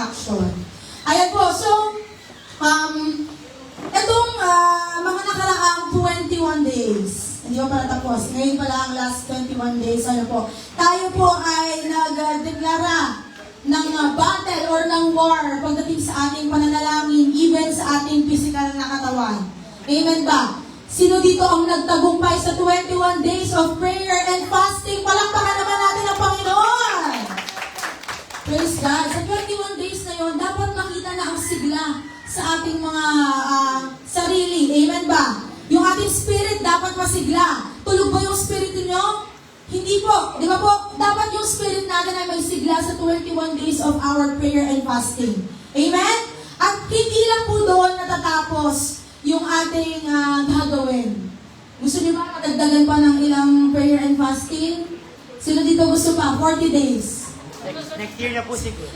action. Ayan po, so, itong mga nakaraang 21 days, hindi pa pala tapos, ngayon pala ang last 21 days, ano po, tayo po ay nagdeklara ng battle or ng war pagdating sa ating pananalangin, even sa ating physical na katawan. Amen ba? Sino dito ang nagtagumpay sa 21 days of prayer and fasting? Palakpakan naman natin ang Panginoon! Praise God! Sa 21 days na yon, dapat makita na ang sigla sa ating mga sarili. Amen ba? Yung ating spirit dapat masigla. Tulog ba yung spirit niyo? Hindi po. Di ba po? Dapat yung spirit natin ay may sigla sa 21 days of our prayer and fasting. Amen? At hindi lang po doon natatapos yung ating gagawin. Gusto niyo ba matagdagan pa ng ilang prayer and fasting? Sino dito gusto pa? 40 days. Next year na po siguro.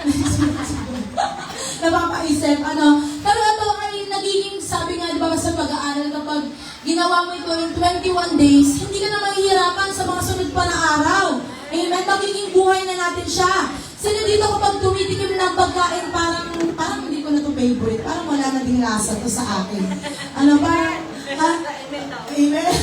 Napapaisip, ano. Pero ito ay nagiging, sabi nga, di ba, sa pag-aaral, kapag ginawa mo ito in 21 days, hindi ka na mahihirapan sa mga sunod pa na araw. Amen? Magiging buhay na natin siya. Sino dito kapag tumitikim ng pagkain, parang hindi ko na ito favorite. Parang wala na ding lasa to sa akin. Ano, parang, Amen?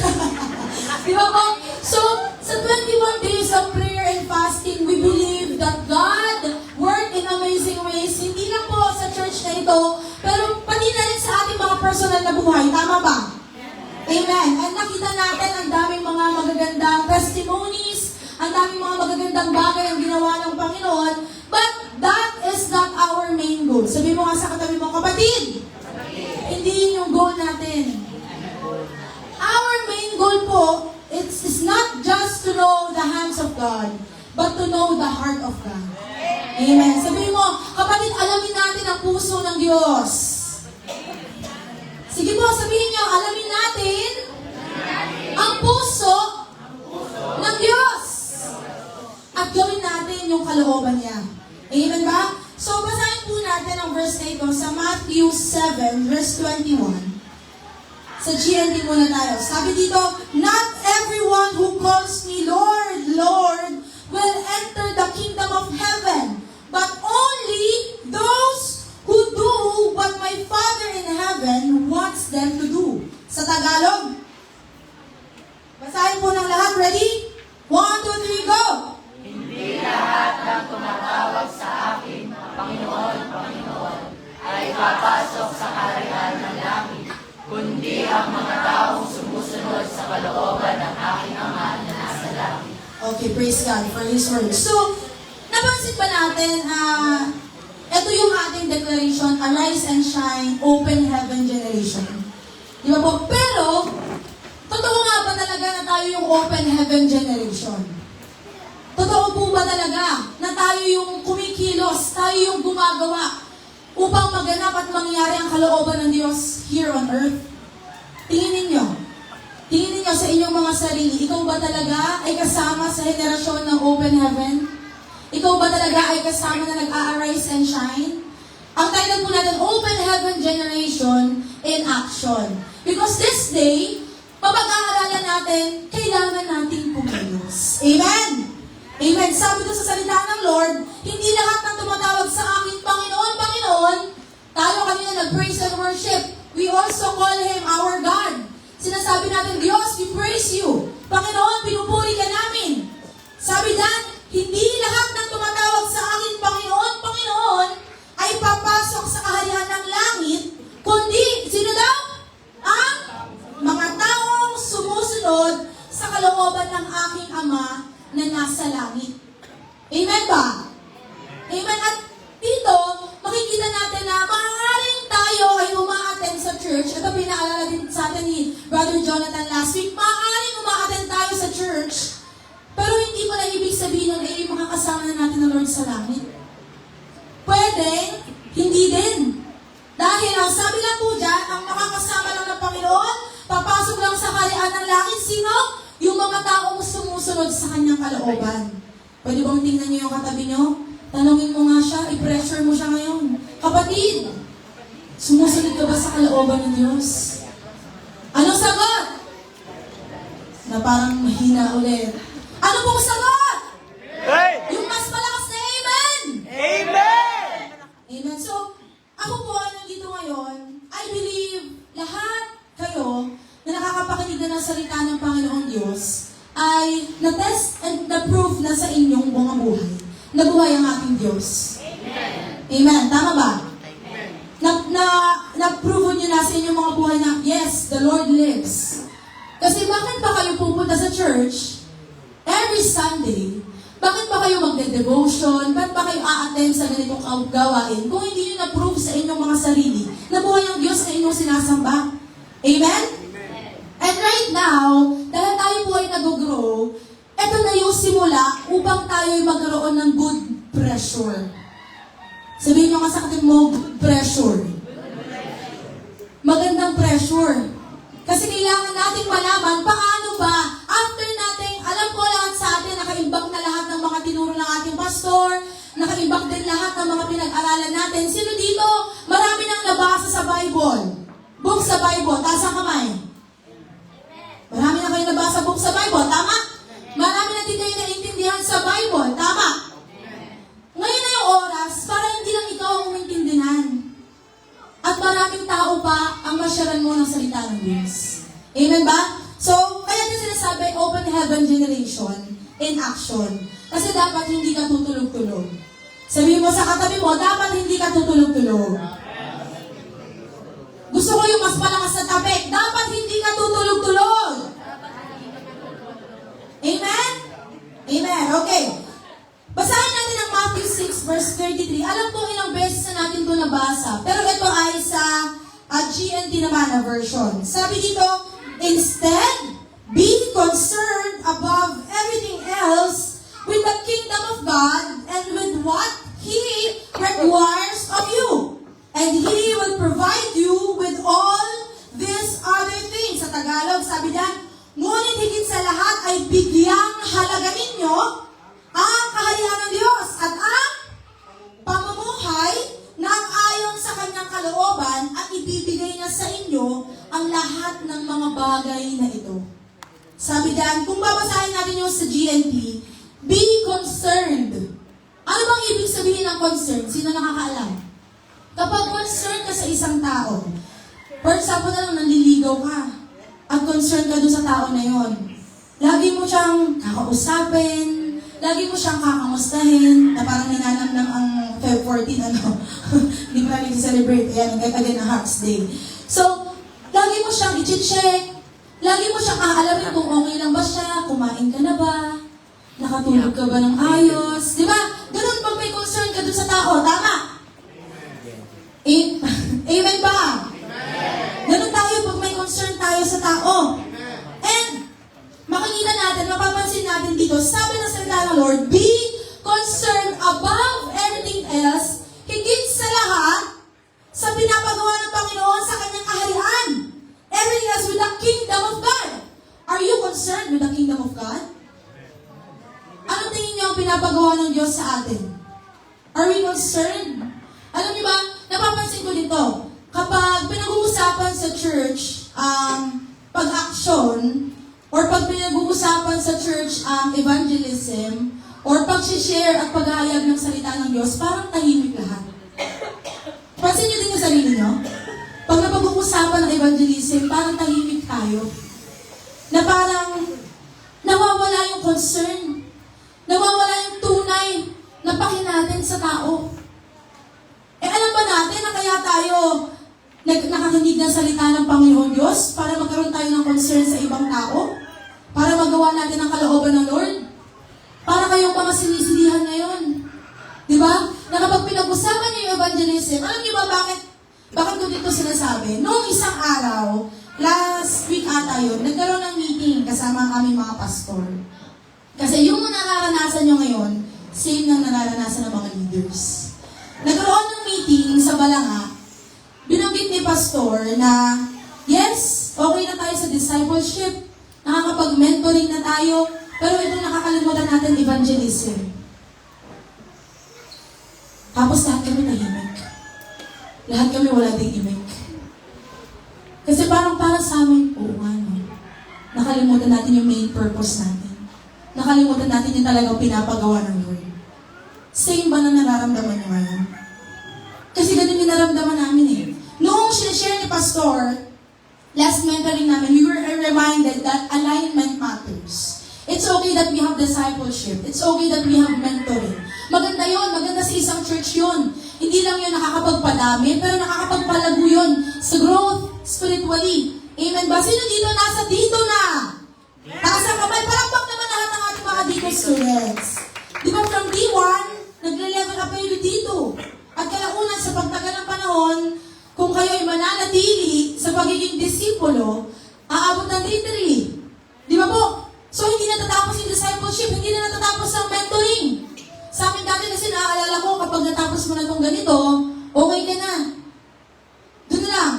Di ba po? So, sa 21 days of prayer and fasting, we believe that God worked in amazing ways. Hindi lang po sa church na ito, pero pati na rin sa ating mga personal na buhay. Tama ba? Amen. And nakita natin ang daming mga magagandang testimonies, ang daming mga magagandang bagay ang ginawa ng Panginoon, but that is not our main goal. Sabi mo nga sa katabi mo, kapatid, hindi yun yung goal natin. Our main goal po, it's not just to know the hands of God, but to know the heart of God. Amen. Sabi mo, kapatid, alamin natin ang puso ng Diyos. Sige po, sabihin niyo, alamin natin ang puso ng Diyos. At gawin natin yung kalooban niya. Amen ba? So, basahin po natin ang verse na ito sa Matthew 7, verse 21. Sa GNT muna tayo. Sabi dito, not everyone who calls me Lord, Lord, will enter the kingdom of heaven, but only those who do what my Father in heaven wants them to do. Sa Tagalog, basahin po ng lahat. Ready? 1, 2, 3, go! Hindi lahat ng tumatawag sa akin, Panginoon, Panginoon, ay papasok sa kaharian ng langit, kundi ang mga taong sumusunod sa kalooban ng aking Ama na nasa langit. Okay, praise God for His word. So, napansin ba natin, ito yung ating declaration, arise and shine, open heaven generation. Di ba po? Pero, totoo nga ba talaga na tayo yung open heaven generation? Totoo po ba talaga na tayo yung kumikilos, tayo yung gumagawa upang maganap at mangyari ang kalooban ng Diyos here on earth? Tingin ninyo sa inyong mga sarili, ikaw ba talaga ay kasama sa henerasyon ng open heaven? Ikaw ba talaga ay kasama na nag-a-arise and shine? Ang title po natin, Open Heaven Generation in Action. Because this day, mapag-aaralan natin, kailangan nating pumilos. Amen? Amen. Sabi doon sa salita ng Lord, hindi lahat ng tumatawag sa akin, Panginoon, Panginoon, tayo kanina nag-praise and worship. We also call Him our God. Sinasabi natin, Diyos, we praise You. Panginoon, pinupuri ka namin. Sabi dyan, hindi lahat ng tumatawag sa akin, Panginoon, Panginoon, ay papasok sa kaharian ng langit, kundi, sino daw? Ang mga taong sumusunod sa kalooban ng aking Ama na nasa langit. Amen ba? Amen. At dito, makikita natin na maaaring tayo ay umaattend sa church. Ito pinaalala din sa atin ni Brother Jonathan last week. Maaaring umaattend tayo sa church, pero hindi mo na ibig sabihin nun, eh, makakasama na natin ng Lord sa langit. Pwede, hindi din. Dahil ang sabi lang po dyan, ang makakasama lang ng Panginoon, papasok lang sa kaharian ng langit, sino? Yung mga taong sumusunod sa kanyang kalooban. Pwede bang tingnan niyo yung katabi niyo? Tanungin mo nga siya, i-pressure mo siya ngayon. Kapatid, sumusunod ka ba sa kalooban ng Diyos? Anong sagot? Na parang mahina ulit. Ano pong sagot? Hey! Yung mas malakas na amen! Amen! Amen. na-test and na-prove na sa inyong mga buhay na buhay ang ating Diyos. Amen. Tama ba? Na-prove nyo na sa inyong mga buhay na, yes, the Lord lives. Kasi bakit ba kayo pupunta sa church every Sunday? Bakit ba kayo magde-devotion? Bakit ba kayo a-attend sa ganitong gawain kung hindi nyo na-prove sa inyong mga sarili na buhay ang Diyos na inyong sinasamba? Amen? And right now, dahil tayo po ay nag-grow, ito na yung simula upang tayo ay magkaroon ng good pressure. Sabihin nyo nga sa katin mo, good pressure. Magandang pressure. Kasi kailangan nating malaman paano ba, after nating, alam ko lahat sa atin, nakaimbak na lahat ng mga tinuro ng ating pastor, nakaimbak din lahat ng mga pinag-aralan natin. Sino dito? Marami nang nabasa sa Bible. Book sa Bible, taas ang kamay. Marami na kayo nabasa book sa Bible, tama? Marami na din kayo naintindihan sa Bible, tama? Ngayon na yung oras para hindi lang ikaw ang umintindihan. At maraming tao pa ang masyaran mo ng salita ng Diyos. Amen ba? So, kaya din sinasabi, open heaven generation in action. Kasi dapat hindi ka tutulog-tulog. Sabihin mo sa katabi mo, dapat hindi ka tutulog-tulog. Gusto ko yung mas malakas na topic. Dapat hindi ka tutulog-tulog. Amen? Amen. Okay. Basahin natin ang Matthew 6 verse 33. Alam ko ilang beses na natin ito nabasa. Pero ito ay sa GNT naman na version. Sabi dito, instead, be concerned above everything else with the kingdom of God and with what He requires of you. And He will provide you with all these other things. Sa Tagalog, sabi diyan, ngunit higit sa lahat ay bigyang halaga ninyo ang kaharian ng Diyos at ang pamumuhay na ayon sa kanyang kalooban at ibibigay niya sa inyo ang lahat ng mga bagay na ito. Sabi diyan, kung babasahin natin yung sa GNT, be concerned. Ano bang ibig sabihin ng concern? Sino nakakaalam? Kapag concerned ka sa isang tao, for example na lang, nanliligaw ka, at concerned ka doon sa tao na yon, lagi mo siyang kakausapin, lagi mo siyang kakamustahin, na parang ninanamnam ang Feb 14, hindi mo namin i-celebrate, ayan, again, ang Hearts Day. So, lagi mo siyang i-check, lagi mo siyang aalamin kung okay lang ba siya, kumain ka na ba, nakatulog ka ba ng ayos, di ba? Ganun pag may concern ka doon sa tao, tama? Amen ba? Ganun tayo pag may concern tayo sa tao. And, makikita natin, mapapansin natin dito, sabi ng salita ng Lord, be concerned above everything else, higit sa lahat, sa pinapagawa ng Panginoon sa kanyang kaharian. Everything else with the kingdom of God. Are you concerned with the kingdom of God? Anong tingin niyo ang pinapagawa ng Diyos sa atin? Are we concerned? Alam niyo ba, napapansin ko dito, kapag pinag-uusapan sa church pag-action, or pag pinag-uusapan sa church evangelism, or pag-share at pag-aayag ng salita ng Diyos, parang tahimik lahat. Pansin niyo din yung sarili niyo? Pag napag-uusapan ng evangelism, parang tahimik tayo. Na parang nawawala yung concern. Nawawala yung tunay na pakinatin sa tao. Alam ba natin na kaya tayo nakakinig ng salita ng Panginoon Diyos para magkaroon tayo ng concern sa ibang tao? Para magawa natin ang kalooban ng Lord? Para kayong mga sinisilihan ngayon. Di ba? Na kapag pinag-usapan niyo yung evangelism, alam niyo ba bakit ko dito sinasabi? Noong isang araw, last week ata yun, nagkaroon ng meeting kasama ang aming mga pastor. Kasi yung nararanasan nyo ngayon, same ng nararanasan ng mga leaders. Nagkaroon ng meeting sa Balanga, binanggit ni pastor na, yes, okay na tayo sa discipleship, nakakapag-mentoring na tayo, pero ito nakakalimutan natin evangelism. Tapos lahat kami tahimik. Lahat kami wala ding imik. Kasi parang para sa amin, oo nga no, nakalimutan natin yung main purpose natin. Nakalimutan natin yung talagang pinapagawa ng Lord. Same ba na nararamdaman nyo ngayon? Kasi ganun yung naramdaman namin eh. Noong sinashare ni Pastor, last mentoring namin, we were reminded that alignment matters. It's okay that we have discipleship. It's okay that we have mentoring. Maganda yon, maganda sa isang church yon. Hindi lang yun nakakapagpadami, pero nakakapagpalago yun sa growth spiritually. Amen ba? Sino dito nasa dito na? Taas ang kamay, palakpak naman lahat ng ating mga dito students. Di ba from D1, nagle-level up kayo dito. At kalaunan sa pagtagal ng panahon, kung kayo ay mananatili sa pagiging disipulo, aabot ng D3. Di ba po? So, hindi natatapos yung discipleship, hindi na natatapos ang mentoring. Sa amin dati kasi naaalala ko, kapag natapos mo na itong ganito, okay ka na. Doon na lang.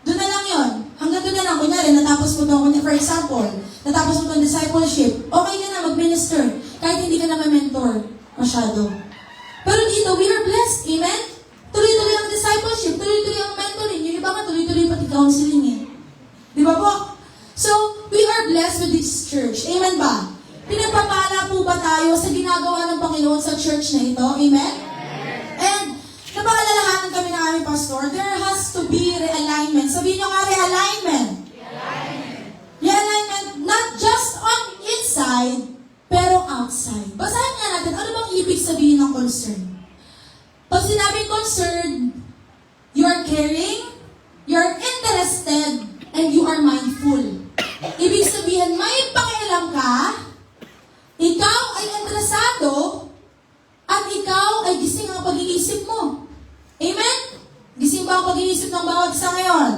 Doon na lang yun. Hanggang doon na lang. Kunyari, natapos mo itong, for example, natapos mo itong discipleship, okay ka na mag-minister. Kahit hindi ka na ma-mentor masyado. Pero dito, we are blessed. Amen? Tuloy-tuloy ang discipleship, tuloy-tuloy ang mentoring. Yung iba nga, tuloy-tuloy pati counseling eh. Di ba po? So, we are blessed with this church. Amen ba? Pinagpapala po ba tayo sa ginagawa ng Panginoon sa church na ito? Amen? And, napaalalahanan kami ng aming pastor, there has to be realignment. Sabihin nyo nga, realignment. Realignment, not just on inside, pero outside. Basahin nga natin, ano bang ibig sabihin ng concern? Pag sinabing concerned, you are caring, you are interested, and you are mindful. Ibig sabihin, may pakialam ka, ikaw ay interesado, at ikaw ay gising ang pag-iisip mo. Amen? Gising ba ang pag-iisip ng bawat isa ngayon?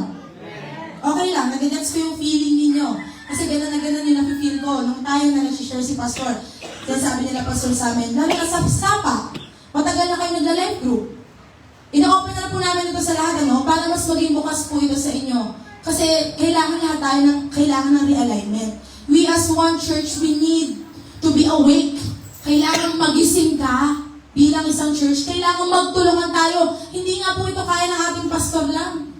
Okay lang, nag-gets ko yung feeling ninyo. Kasi gano'n na gano'n yung nafe-feel ko. Nung tayo na nag-share si Pastor, kaya sabi nila Pastor sa amin, lalo na sa Sapa, matagal na kayo nagla-life group. Ina-open na po namin ito sa lahat, para mas maging bukas po ito sa inyo. Kasi kailangan lahat tayo kailangan ng realignment. We as one church, we need to be awake. Kailangan magising ka bilang isang church. Kailangan magtulungan tayo. Hindi nga po ito kaya ng ating pastor lang.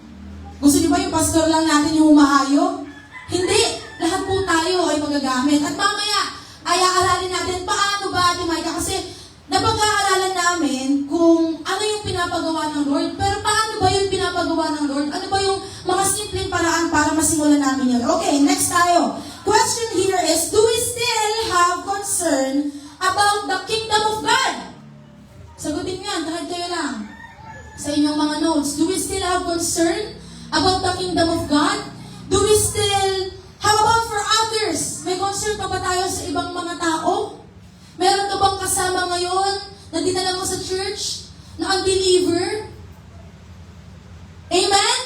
Gusto niyo ba yung pastor lang natin yung humahayo? Hindi. Lahat po tayo ay magagamit. At mamaya, ay aaralin natin paano ba, Ate Maika? Kasi napag-aaralan namin kung ano yung pinapagawa ng Lord. Pero paano ba yung pinapagawa ng Lord? Ano ba yung mga simpleng paraan para masimulan namin yun? Okay, next tayo. Question here is, do we still have concern about the kingdom of God? Sagutin niyo yan, kahit kayo lang. Sa inyong mga notes, do we still have concern about the kingdom of God? Do we still, how about for others? May concern pa ba tayo sa ibang mga tao? Meron ka bang kasama ngayon na dinala mo sa church na unbeliever? Amen?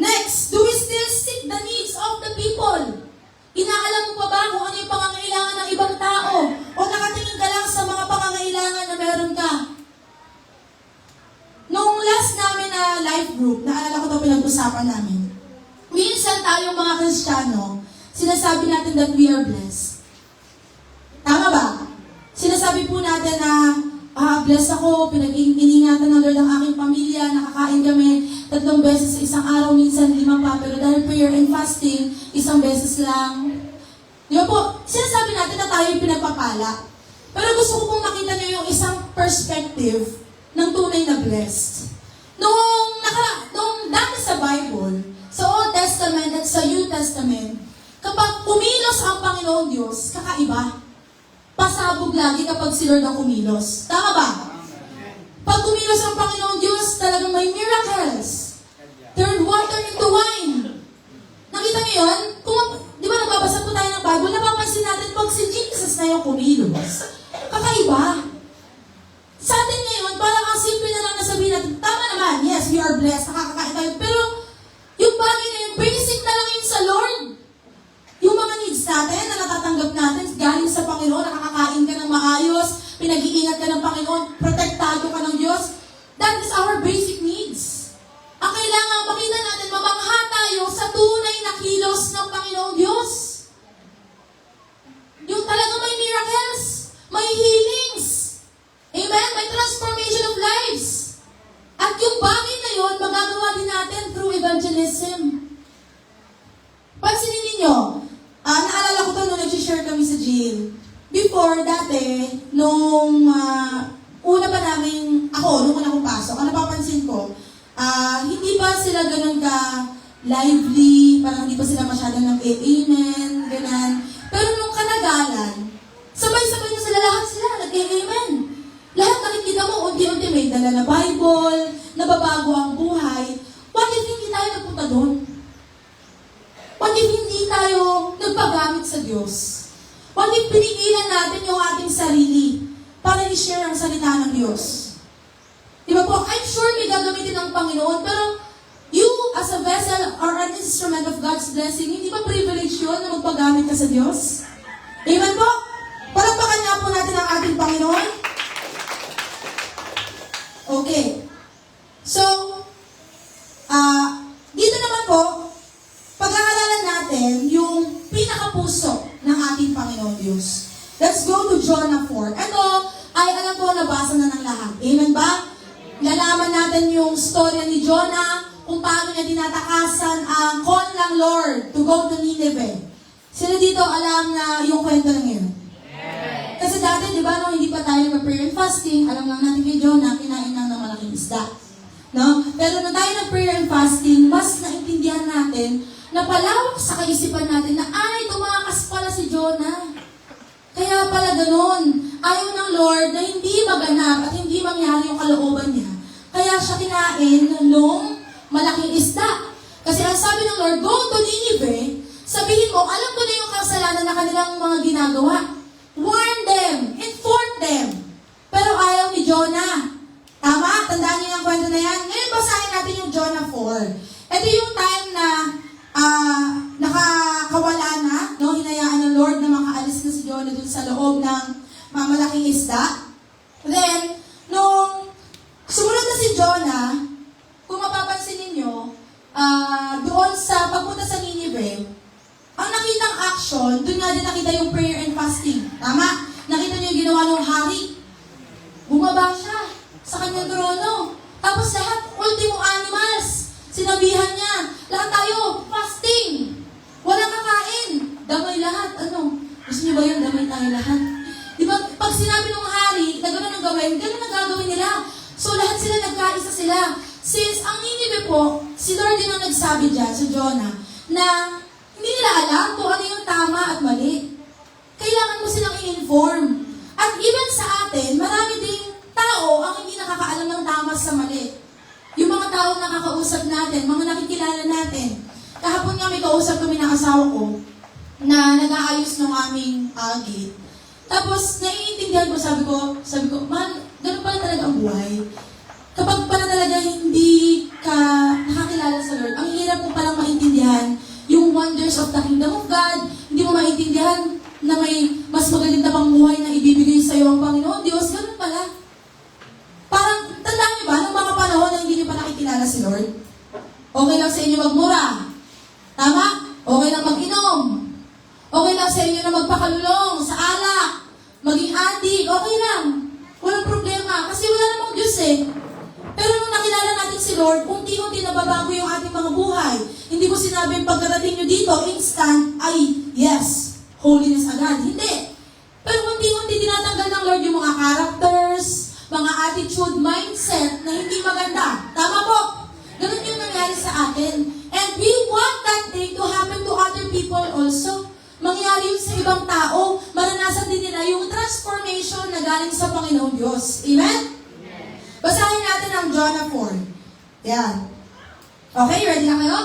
Next, do we still seek the needs of the people? Inaalam mo pa ba kung ano yung pangangailangan ng ibang tao? O nakatingin ka lang sa mga pangangailangan na meron ka? Nung last namin na life group, naalala ko ito pinag-usapan namin. Minsan tayong mga Kristiyano, sinasabi natin that we are blessed. Tama ba? Sinasabi po natin na, blessed ako, pinag-ingatan ng Lord ang aking pamilya, nakakain kami 3 beses sa isang araw, minsan 5 pa, pero dahil prayer and fasting, 1 beses lang. Di ba po? Sinasabi natin na tayo yung pinagpapala. Pero gusto ko pong makita niyo yung isang perspective ng tunay na blessed. Nung dati sa Bible, sa Old Testament at sa New Testament, kapag kumilos ang Panginoon Diyos, kakaiba. Pasabog lagi kapag si Lord ang kumilos. Tama ba? Pag kumilos ang Panginoon Diyos, talagang may miracles. Turned water into wine. Nakita niyo yun? Di ba nagbabasa po tayo ng Bible, napapansin natin pag si Jesus na yung kumilos. Kakaiba. Sa atin ngayon, parang ang simple na lang nasabihin natin, tama naman, yes, we are blessed, nakakakain tayo, pero yung bagay na yun, basic na lang yun sa Lord. Yung mga needs natin na natatanggap natin, galing sa Panginoon, nakakakain ka ng maayos, pinag-iingat ka ng Panginoon, protektado ka ng Diyos, that is our basic needs. Ang kailangan makita natin, mamangha tayo sa tunay na kilos ng Panginoong Diyos. Yung talaga may miracles, may healings, amen? May transformation of lives. At yung bagay na yun, magagawa din natin through evangelism. Pansinin ninyo, naalala ko ito nung nag-share kami sa jail. Before, dati, nung una pa namin, nung una kong pasok, ang napapansin ko, hindi pa sila ganun ka lively, parang hindi pa sila masyadong nag-amen, ganun. Pero nung katagalan, sabay-sabay na sila, lahat sila, nag-amen. Lahat nakikita mo, unti-unti may dala na Bible, nababago ang buhay. What if hindi tayo nagpunta doon? What if hindi tayo nagpagamit sa Diyos? What if pinigilan natin yung ating sarili para i-share ang salita ng Diyos? Di ba po? I'm sure may gagamitin ng Panginoon, pero you, as a vessel or an instrument of God's blessing, hindi ba privilege yun na magpagamit ka sa Diyos? Amen po? Palagpakan nga po natin ang ating Panginoon. Okay. So, dito naman po, pag-aaralan natin yung pinakapuso ng ating Panginoon Diyos. Let's go to Jonah 4. Ito ay alam ko nabasa na ng lahat. Amen ba? Nalaman natin yung storya ni Jonah, kung paano niya tinatakasan ang call ng Lord to go to Nineveh. Sino dito alam na yung kwento ng yun? Kasi dati, di ba, nung hindi pa tayo nag-prayer and fasting, alam lang natin kay Jonah, kinain lang ng malaking isda. No? Pero nung tayo nag-prayer and fasting, mas naintindihan natin na palawak sa kaisipan natin na, ay, tumakas pala si Jonah. Kaya pala ganun. Ayaw ng Lord na hindi maganap at hindi mangyari yung kalooban niya. Kaya siya kinain ng malaking isda. Kasi ang sabi ng Lord, go to Nineveh, sabihin mo, alam ko na yung kasalanan na kanilang mga ginagawa. Warn them, inform them. Pero ayaw ni Jonah. Tama? Tandaan niyo yung kwento na yan. Ngayon basahin natin yung Jonah 4. Ito yung time na nakakawala na, no? Hinayaan ng Lord na makaalis na si Jonah dun sa loob ng malaking isda. Then, nung sumunod na si Jonah, kung mapapansin ninyo, doon sa pagpunta sa Nineveh, ang nakitang action, doon nga din nakita yung prayer and fasting. Tama? Nakita niyo yung ginawa ng hari. Bumaba siya sa kanyang trono. Tapos lahat, ultimo animals. Sinabihan niya, lahat tayo, fasting. Walang kakain. Damay lahat. Ano? Gusto niyo ba yun? Damay tayo lahat. Di ba? Pag sinabi ng hari, na gano'n ang gawin, gano'n ang gagawin nila. So lahat sila nagkaisa sila. Since ang Nineveh po, si Lord din ang nagsabi dyan sa Jonah, na hindi nila alam kung ano yung tama at mali. Kailangan mo silang i-inform. At even sa atin, marami ding tao ang hindi nakakaalam ng tama sa mali. Yung mga tao nakakausap natin, mga nakikilala natin. Kahapon nga may kausap kami ng asawa ko na nag-aayos ng aming gate. Tapos, naiintindihan ko, sabi ko, man, ganun pala talaga ang buhay. Kapag pala talaga hindi ka nakakilala sa Lord, ang hirap mo palang maintindihan yung wonders of the kingdom of God. Hindi mo maintindihan na may mas magaganda pang buhay na ibibigay sa iyo ang Panginoon Diyos. Ganun pala. Parang, tandaan niyo ba, nung mga panahon na hindi niyo pa nakikilala si Lord, okay lang sa inyo magmura. Tama? Okay lang mag-inom. Okay lang sa inyo na magpakalulong sa alak. Maging adik. Okay lang. Walang problema. Kasi wala namang Diyos eh. Pero nung nakilala natin si Lord, unti-unti nababago yung ating mga buhay. Hindi ko sinabing pagkarating nyo dito, instant, ay, yes, holiness agad. Hindi. Pero unti-unti tinatanggal ng Lord yung mga characters, mga attitude, mindset na hindi maganda. Tama po? Ganun yung nangyari sa atin. And we want that thing to happen to other people also. Mangyari yun sa ibang tao. Maranasan din nila yung transformation na galing sa Panginoong Diyos. Amen? Basahin natin ang Jonah 4. Yan. Okay, ready na kayo?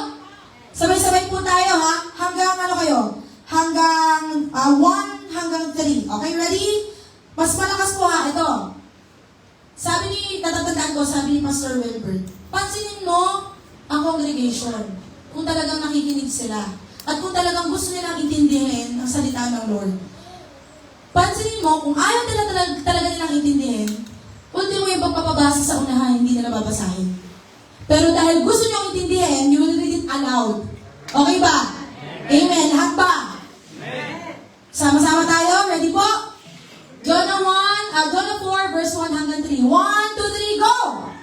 Sabay-sabay po tayo, ha? Hanggang ano kayo? Hanggang 1 hanggang 3. Okay, ready? Mas malakas po ha, ito. Sabi ni, tatatandaan ko, sabi ni Pastor Wilbert, pansinin mo ang congregation kung talagang nakikinig sila. At kung talagang gusto nilang intindihin ang salita ng Lord. Pansinin mo, kung ayaw talaga nilang intindihin, ultimo yung pagpapabasa sa unahan, hindi nila babasahin. Pero dahil gusto nyo intindihin, you will read it aloud. Okay ba? Amen. Lahat ba? Sama-sama tayo. Ready po? Jonah 4, verse 1 hanggang 3. 1, 2, 3, go!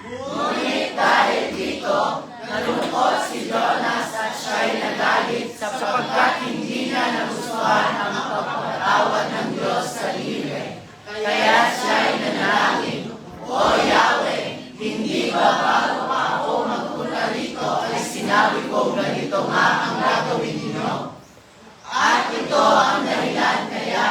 Ngunit dahil dito, nalungkot si Jonas at siya'y nagalit sapagkat hindi niya nagustuhan ang pagpapatawad ng Diyos sa Nineveh. Kaya siya'y nanalangin, O Yahweh, hindi ba bago pa ako magpunta rito ay sinabi ko ganito nga ang gagawin ninyo? At ito ang dahilan kaya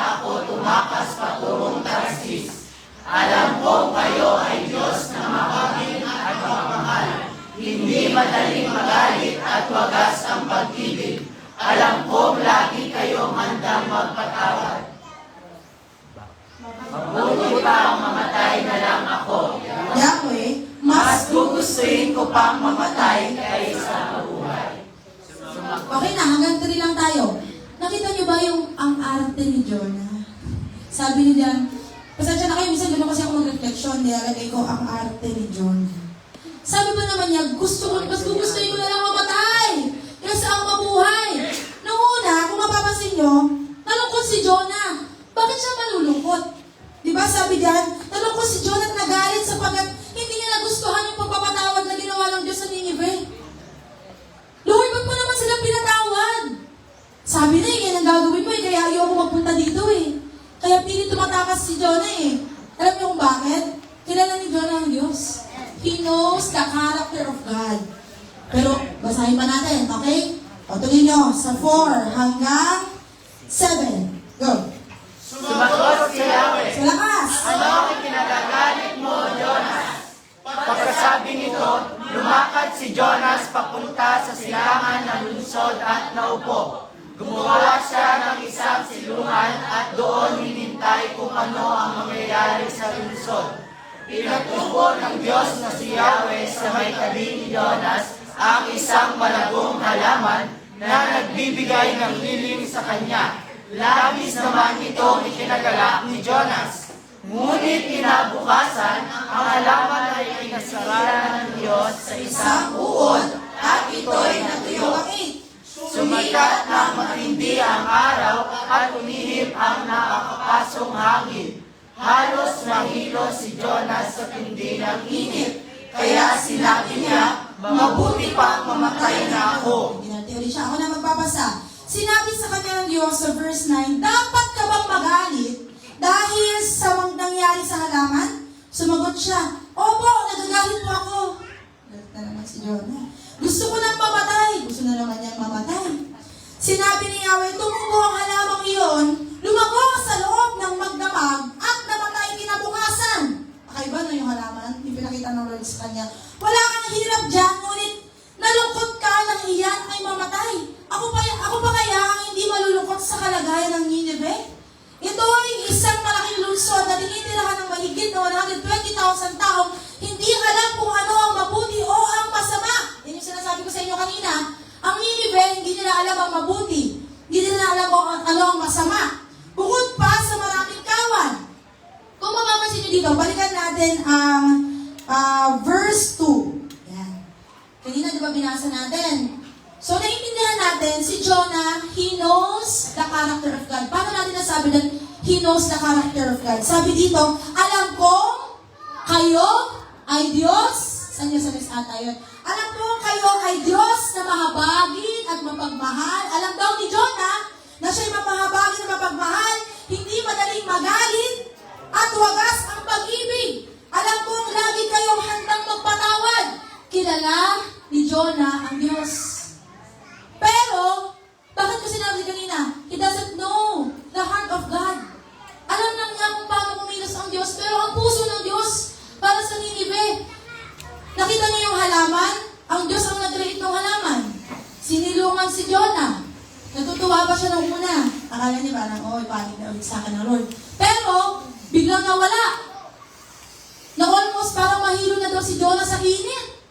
lumakas patungong Tarsis. Alam kong kayo ay Diyos na mababait at mapagmahal. Hindi madaling magalit at wagas ang pag-ibig. Alam kong lagi kayong handang magpatawad. Mabuti pang mamatay na lang ako. Yahweh, Mas gugustuhin ko pang mamatay kaysa mabuhay. Okay na, hanggang 3 lang tayo. Nakita niyo ba yung ang arte ni Jonah? Sabi niya, pasensya na kayo, minsan gano'n kasi ako mag-reflection, nilalagay ko ang arte ni Jonah. Sabi ba naman niya, mas gugustuhin ko na lang mamatay kaysa ang mabuhay. Noong una, kung mapapansin niyo, nalungkot si Jonah. Bakit siya malulungkot? Di ba sabi diyan, nalungkot si Jonah at nagalit sapagkat hindi niya nagustuhan yung pagpapatawad na ginawa ng Diyos sa Nineveh. Lord, ba't mo naman sila pinatawad? Sabi na yan ang gagawin mo kaya ayoko magpunta dito Kaya pilit tumatakas si Jonah Alam niyo kung bakit? Kilala ni Jonah ang Diyos. He knows the character of God. Pero, basahin pa natin, okay? O, tuloy nyo, sa 4 hanggang 7. Go. Sumagot si Yahweh. Sa lakas. Ano ang kinagagalit mo, Jonas? Pagkasabi nito, lumakad si Jonas papunta sa silangan ng lungsod at naupo. Gumawa siya ng isang silungan at doon hinintay kung ano ang mangyayari sa lungsod. Pinatubo ng Diyos na si Yahweh sa may tabi ni Jonas ang isang malagong halaman na nagbibigay ng lilim sa kanya. Labis naman itong ikinagala ni Jonas. Ngunit kinabukasan, ang halaman ay pinasara ng Diyos sa isang uod at ito'y natuyo. Sumikat ng matindi ang araw at umihip ang nakakapasong hangin. Halos mahilo si Jonas sa tindi ng init. Kaya sinabi niya, mabuti pang mamatay na ako. Hindi natin ulit siya. Ako na magbabasa. Sinabi sa kanya ng Diyos sa verse 9, dapat ka bang magalit dahil sa nangyari sa halaman? Sumagot siya, opo, nagagalit po ako. Galit na naman si Jonah. Gusto ko nang mamatay. Gusto na naman niyang mamatay. Sinabi ni Yahweh, tumubo ang halamang iyon, lumago sa loob ng magdamag at namatay kinabukasan. Kakaiba na yung halaman, yung pinakita ng Lord sa kanya. Wala kang hirap dyan, ngunit nalungkot ka nang iyan ay mamatay. Ako pa kaya ang hindi malulungkot sa kalagayan ng Nineveh? Ito ay isang malaking lungsod na tinitirahan ng mahigit na 120,000 taong hindi alam kung ano ang mabuti o ang masama. Yan yung sinasabi ko sa inyo kanina. Ang Nineveh, hindi nila alam ang mabuti. Hindi nila alam kung ano ang masama. Bukod pa sa maraming kawan. Kung mapapansin nyo dito, balikan natin ang verse 2. Yan. Kanina di ba binasa natin? So, naiintindihan natin, si Jonah, he knows the character of God. Paano natin nasabi na he knows the character of God? Sabi dito, alam kong kayo ay Diyos. Saan niya sa Miss Ata yun? Alam kong kayo ay Diyos na mahabagin at mapagmahal. Alam daw ni Jonah na siya'y mapahabagin at mapagmahal, hindi madaling magalit at wagas ang pag-ibig. Alam kong lagi kayong handang magpatawad. Kilala ni Jonah ang Diyos. Pero, bakit ko sinabi kanina? He doesn't know the heart of God. Alam lang niya kung paano kumilos ang Diyos, pero ang puso ng Diyos para sa Nineveh. Nakita niyo yung halaman? Ang Diyos ang nag-create ng halaman. Sinilungan si Jonah. Natutuwa ba siya nung una? Akala niya parang, ipanig na ulit sa akin ng Lord. Pero, biglang nawala. Na almost parang mahilo na daw si Jonah sa init.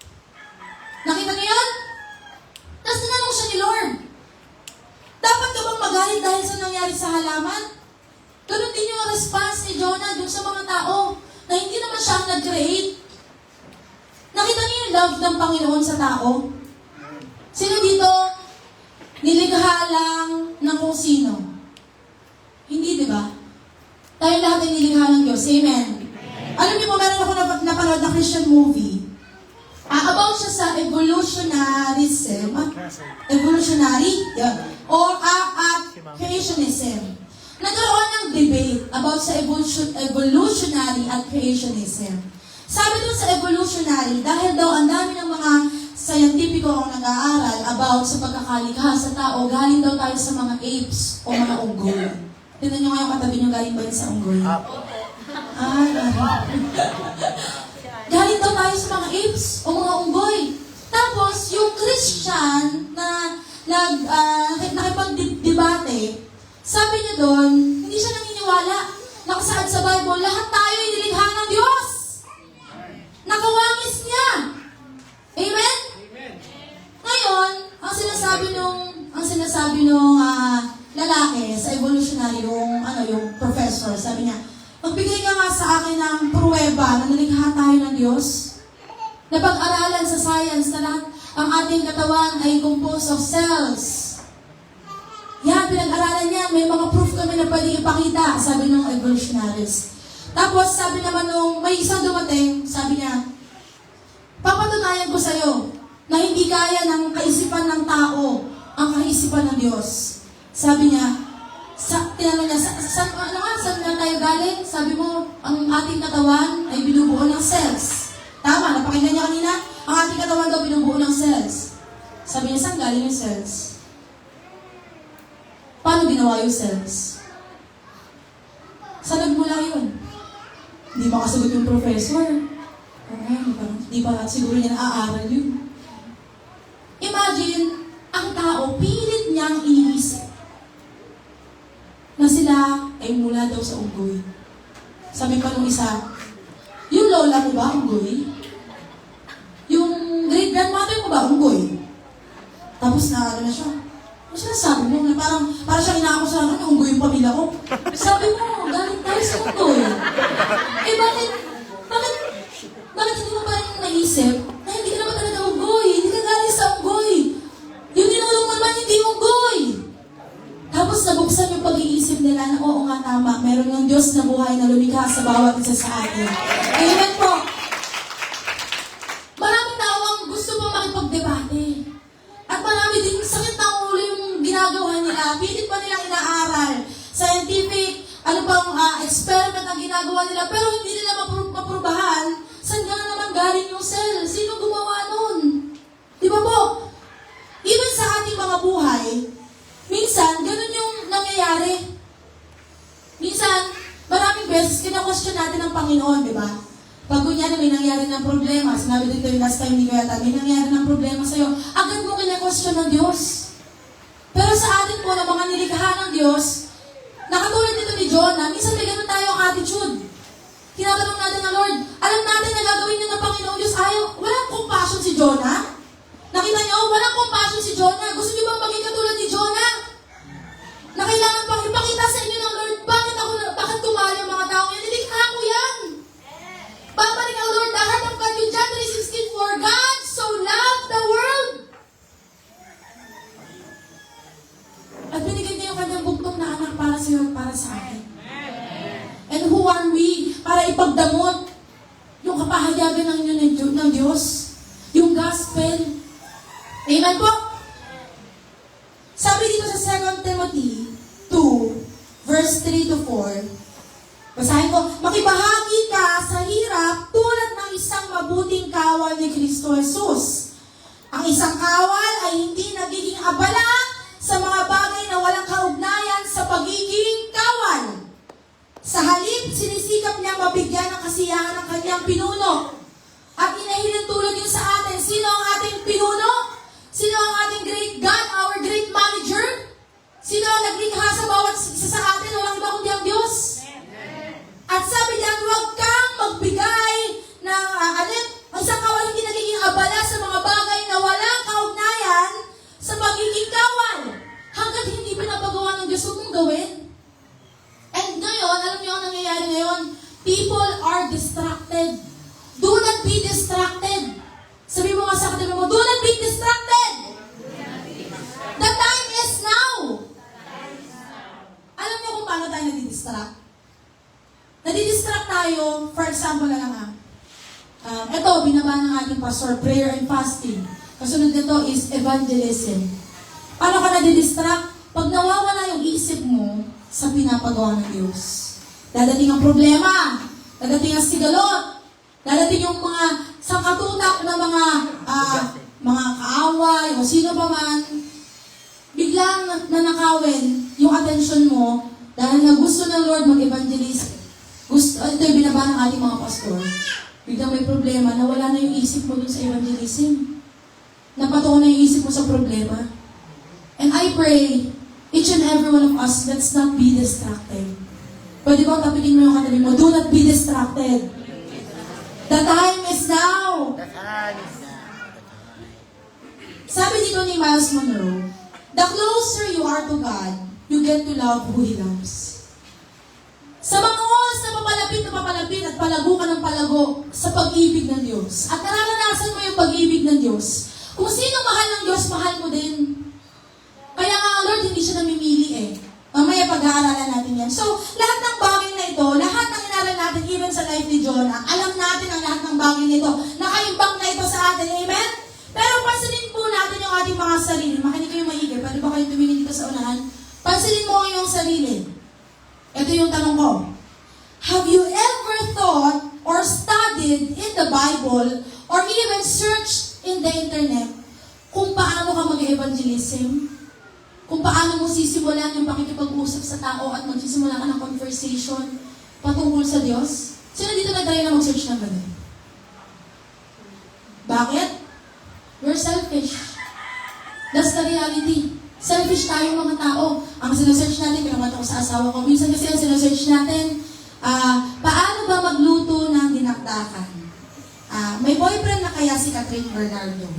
Nakita niyo yun? Tapos tinanong siya ni Lord, dapat ka bang magalit dahil sa nangyari sa halaman? Ganun din yung response ni Jonah dun sa mga tao na hindi naman siya ang nag-create. Nakita niyo yung love ng Panginoon sa tao? Sino dito nilikha lang ng kung sino? Hindi, di ba? Tayo lahat ay nilikha ng Diyos. Amen. Alam niyo po, meron ako napanood na Christian movie. About siya sa evolutionarism, or at creationism. Nagkaroon ng debate about sa evolutionary at creationism. Sabi dun sa evolutionary, dahil daw ang dami ng mga scientifico ang nag-aaral about sa pagkakalikha sa tao, galing daw tayo sa mga apes o mga unggoy. Tignan nyo nga yung katabi nyo, galing ba yun sa unggoy? Apo. Galing daw tayo sa mga apes o mga unggoy. Tapos, yung Christian na nakipag-debate, sabi niya doon, hindi siya naniniwala. Nakasaad sa Bible, lahat tayo ay nilikha ng Diyos. Nakawangis niya. Amen? Ngayon, ang sinasabi nung lalaki sa evolutionary, yung professor, sabi niya, magbigay ka nga sa akin ng pruweba na nalikha tayo ng Diyos. Napag-aralan sa science na lahat ang ating katawan ay composed of cells. Yan, pinag-aralan niya, may mga proof kami na pwede ipakita, sabi ng evolutionaries. Tapos, sabi naman nung may isang dumating, sabi niya, papatunayan ko sa'yo na hindi kaya ng kaisipan ng tao ang kaisipan ng Diyos. Sabi niya, tinanong niya, saan nga tayo galing? Sabi mo, ang ating katawan ay binubuo ng cells. Tama, napakinggan niya kanina, ang ating katawan daw binubuo ng cells. Sabi niya, saan galing yung cells? Paano ginawa yung cells? Saan nagmula yun? Hindi makasagot yung professor. Di ba siguro niya naaaral yun? Imagine, ang tao, pilit niyang iniisip na sila ay mula daw sa unggoy. Sabi pa nung isa, yung lola mo ba, unggoy? Yung great-grandmother mo ba, unggoy? Tapos na siya. Ano sinasabi mo? Na parang siya inaakusahan, unggoy yung pamilya ko. Sabi mo, galing tayo sa unggoy. Bakit hindi mo pa rin naisip na hindi ka naman talaga unggoy? Hindi ka galing sa unggoy. Yung ninulong mo naman, hindi unggoy. Tapos nabuksan yung pag-iisip nila na oo nga tama, meron ng Diyos na buhay na lumikha sa bawat isa sa atin. Amen po. Maraming tao ang gusto pong makipagdebate. At marami din sakit ng ulo yung ginagawa nila. Pilit pa nilang inaaral. Scientific, experiment ang ginagawa nila. Pero hindi nila maprubahan. Saan nga naman galing yung cell? Sino gumawa nun? Di ba po? Even sa ating mga buhay, minsan, ganun yung nangyayari. Minsan, maraming beses, kina-question natin ang Panginoon, di ba? Pag kunyari may nangyari ng problema, sinabi dito yung last time ni Kuya, may nangyari ng problema sa'yo, agad mo kina-question ng Diyos. Pero sa atin po, na mga nilikha ng Diyos, nakatulad dito ni Jonah, minsan may ganun tayo ang attitude. Tinatanong natin ng Lord, alam natin na gagawin niyo ng Panginoong Diyos, ayaw, walang compassion si Jonah. Nakita niyo, walang compassion si Jonah. Gusto niyo bang maging katulad ni Jonah? Na kailangan pang ipakita sa inyo ng Lord, bakit tumali ang mga tao yan? Nilikha ko yan. Babalik ang Lord, lahat ng God, yung John 3:16, for God so loved the world. At binigyan niya yung kanyang bugtong na anak para sa iyo at para sa akin. And who are we para ipagdamot yung kapahayagan ng Diyos? Yung gospel. Amen po? Sabi dito sa 2 Timothy 2, verse 3 to 4, basahin ko, makibahagi ka sa hirap tulad ng isang mabuting kawal ni Kristo Jesus. Ang isang kawal ay hindi nagiging abala sa mga bagay na walang kaugnayan sa pagiging kawal. Sa halip, sinisikap niyang mabigyan ng kasiyahan ng kanyang pinuno. At inahilan tulad yun sa atin. Sino ang ating pinuno? Sino ang ating great God, our great manager? Sino ang naglikha sa bawat isa sa atin? Walang iba kundi ang Diyos. At sabi niya, huwag kang magbigay ng ang isang kawal hindi nagiging abala sa mga bagay na walang kaugnayan sa pagiging kawal. Hanggat hindi pinapagawa ng Diyos, huwag mong gawin. And ngayon, alam niyo ang nangyayari ngayon? People are distracted. Do not be distracted. Sabi mo nga sa katabi mo, do not be distracted. The time is now. Alam niyo kung paano tayo nadidistract? Nadidistract tayo, for example na lang ito, binaba ng ating pastor, prayer and fasting. Kasunod nito is evangelism. Paano ka nadidistract? Pag nawawala yung isip mo sa pinapagawa ng Diyos. Dadating ang problema, dadating ang sigalot, dadating yung mga sangkatutak na mga kaaway o sino pa man, biglang nanakawin yung attention mo Dahil na gusto ng Lord mag-evangelize, ito yung binaba ng ating mga pastor. Biglang may problema, nawala na yung isip mo dun sa evangelism. Napatuon na yung isip mo sa problema. And I pray, each and every one of us, let's not be distracted. Pwede ba tapikin mo yung katabi mo? Do not be distracted. The time is now. Sabi dito ni Miles Monroe, the closer you are to God, you get to love who He loves. Sa mga oras na papalapit at palago ka ng palago sa pag-ibig ng Diyos. At nararanasan mo yung pag-ibig ng Diyos. Kung sino mahal ng Diyos, mahal mo din. Kaya nga ang Lord, hindi siya namimili eh. Mamaya pag-aaralan natin yan. So, lahat ng bagay na ito, lahat ng inaral natin, even sa life ni Jonah, alam natin ang lahat ng bagay na ito. Nakaimbang na ito sa atin. Amen? Pero pansinin po natin yung ating mga sarili. Makinig kayo maigi. Pwede ba kayo tumingin dito sa unahan? Pansinin mo ang iyong sarili. Ito yung tanong ko. Have you ever thought or studied in the Bible or even searched in the internet kung paano ka mag-evangelism? Kung paano mo sisimulan yung pakikipag-usap sa tao at magsisimula ka ng conversation patungkol sa Diyos? Sino dito nag-try na mag-search ng ganun? Bakit? We're selfish. That's the reality. Selfish tayong mga tao. Ang sinesearch natin, pinamata ko sa asawa ko. Minsan kasi ang sinesearch natin, paano ba magluto ng dinakdakan? May boyfriend na kaya si Catherine Bernardo.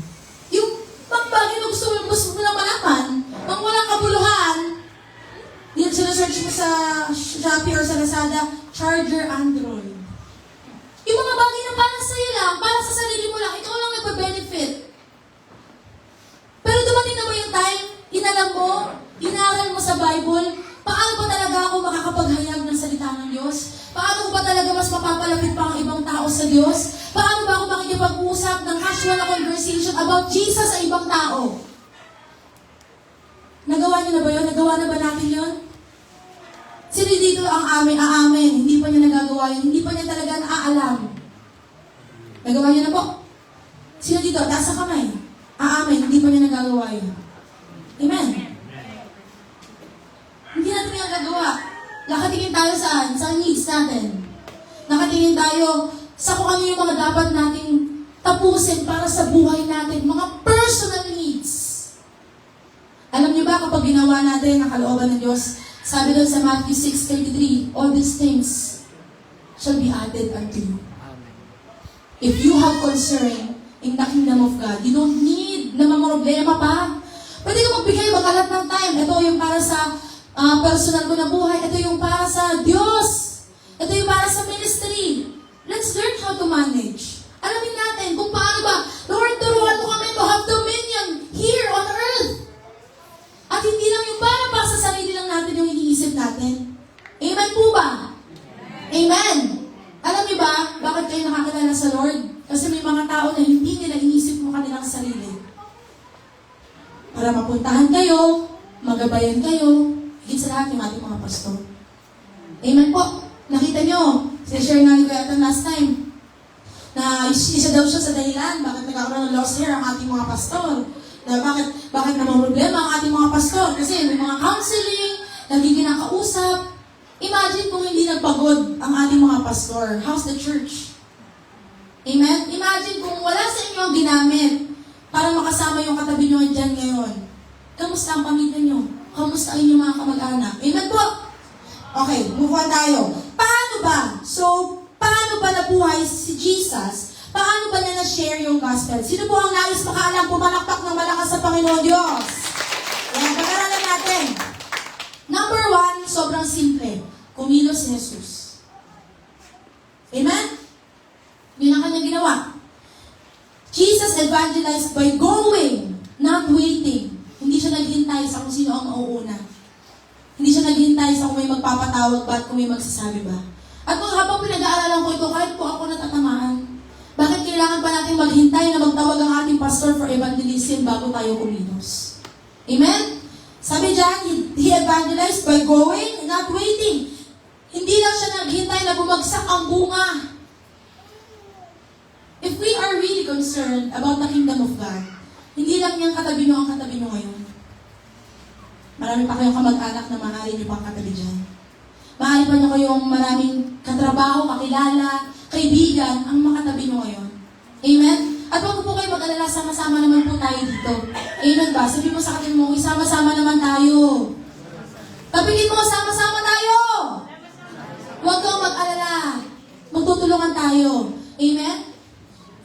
Yung pagbagay na gusto mo na malaman, pang walang kabuluhan, yun sinesearch mo sa Shopee or sa Lazada, charger Android. Yung mga bagay na para sa'yo lang, para sa sarili mo lang, ikaw lang nagpa-benefit. Pero dumating na ba yung time, inalam mo, inaral mo sa Bible, paano ba talaga ako makakapaghayag ng salita ng Diyos? Paano ko ba talaga mas mapapalapit pa ang ibang tao sa Diyos? Paano ba ako makikipag-usap ng casual na conversation about Jesus sa ibang tao? Nagawa niyo na ba yun? Nagawa na ba natin yun? Sino dito ang aamin? Hindi pa niya nagagawa yun. Hindi pa niya talaga naaalam. Nagawa niyo na po? Sino dito? Taas sa kamay. Aamin. Hindi pa niya nagagawa yun. Amen. Hindi natin yung nagagawa. Nakatingin tayo saan? Sa needs natin. Nakatingin tayo sa kung ano yung mga dapat nating tapusin para sa buhay natin. Mga personal needs. Alam niyo ba kapag ginawa natin ang kalooban ng Diyos, sabi doon sa Matthew 6:33, all these things shall be added unto you. If you have concern in the kingdom of God, you don't need na mamroblema pa. Pwede ka magbigay magalat ng time. Ito yung para sa personal ko na buhay. Ito yung para sa Diyos. Ito yung para sa ministry. Let's learn how to manage. Alamin natin kung paano ba, Lord, turuan mo kami to have dominion here on earth. At hindi lang yung para sa sarili lang natin yung iniisip natin. Amen po ba? Amen. Alam niyo ba, bakit kayo nakakilala sa Lord? Kasi may mga tao na hindi nila iniisip mo kanilang sarili. Para mapuntahan kayo, magabayan kayo, higit sa lahat yung ating mga pastor. Amen po. Nakita nyo, sinashare nga ni Kuya Atan last time, na isa daw siya sa dahilan, bakit nagkakaroon ng lost hair ang ating mga pastor. Na bakit namang problema ang ating mga pastor? Kasi may mga counseling, naging kinakausap. Imagine kung hindi nagpagod ang ating mga pastor. How's the church? Amen? Imagine kung wala sa inyo ang ginamit para makasama yung katabi nyo dyan ngayon. Kamusta ang pamilya nyo? Kamusta ang inyong mga kamag-anak? Amen po? Okay, move on tayo. Paano ba? So, paano ba nabuhay si Jesus? Paano ba niya na-share yung gospel? Sino po ang nais makaalam pumalakpak ng malakas sa Panginoon Diyos? Yan, pag-aralan natin. Number 1, sobrang simple. Kumilos si Jesus. Amen? Yun ang kanyang ginawa. Jesus evangelized by going, not waiting. Hindi siya naghintay sa kung sino ang mauuna. Hindi siya naghintay sa kung may magpapatawag ba at kung may magsasabi ba. At kung habang pinag-aaralan ko ito, kahit po ako natatamaan, bakit kailangan pa natin maghintay na magtawag ang ating pastor for evangelism bago tayo kumilos? Amen? Sabi dyan, he evangelized by going, not waiting. Hindi lang siya naghintay na bumagsak ang bunga. If we are really concerned about the kingdom of God, hindi lang yung katabi nyo ang katabi nyo ngayon. Marami pa kayong kamag-anak na mahalin nyo pang katabi dyan. Maaari pa niyo kayong maraming katrabaho, kakilala, kaibigan, ang makatabi niyo ngayon. Amen? At huwag po kayo mag-alala, sama-sama naman po tayo dito. Amen ba? Sabi mo sa akin mo, sama-sama naman tayo. Tapigin mo, sama-sama tayo! Huwag kang mag-alala. Magtutulungan tayo. Amen?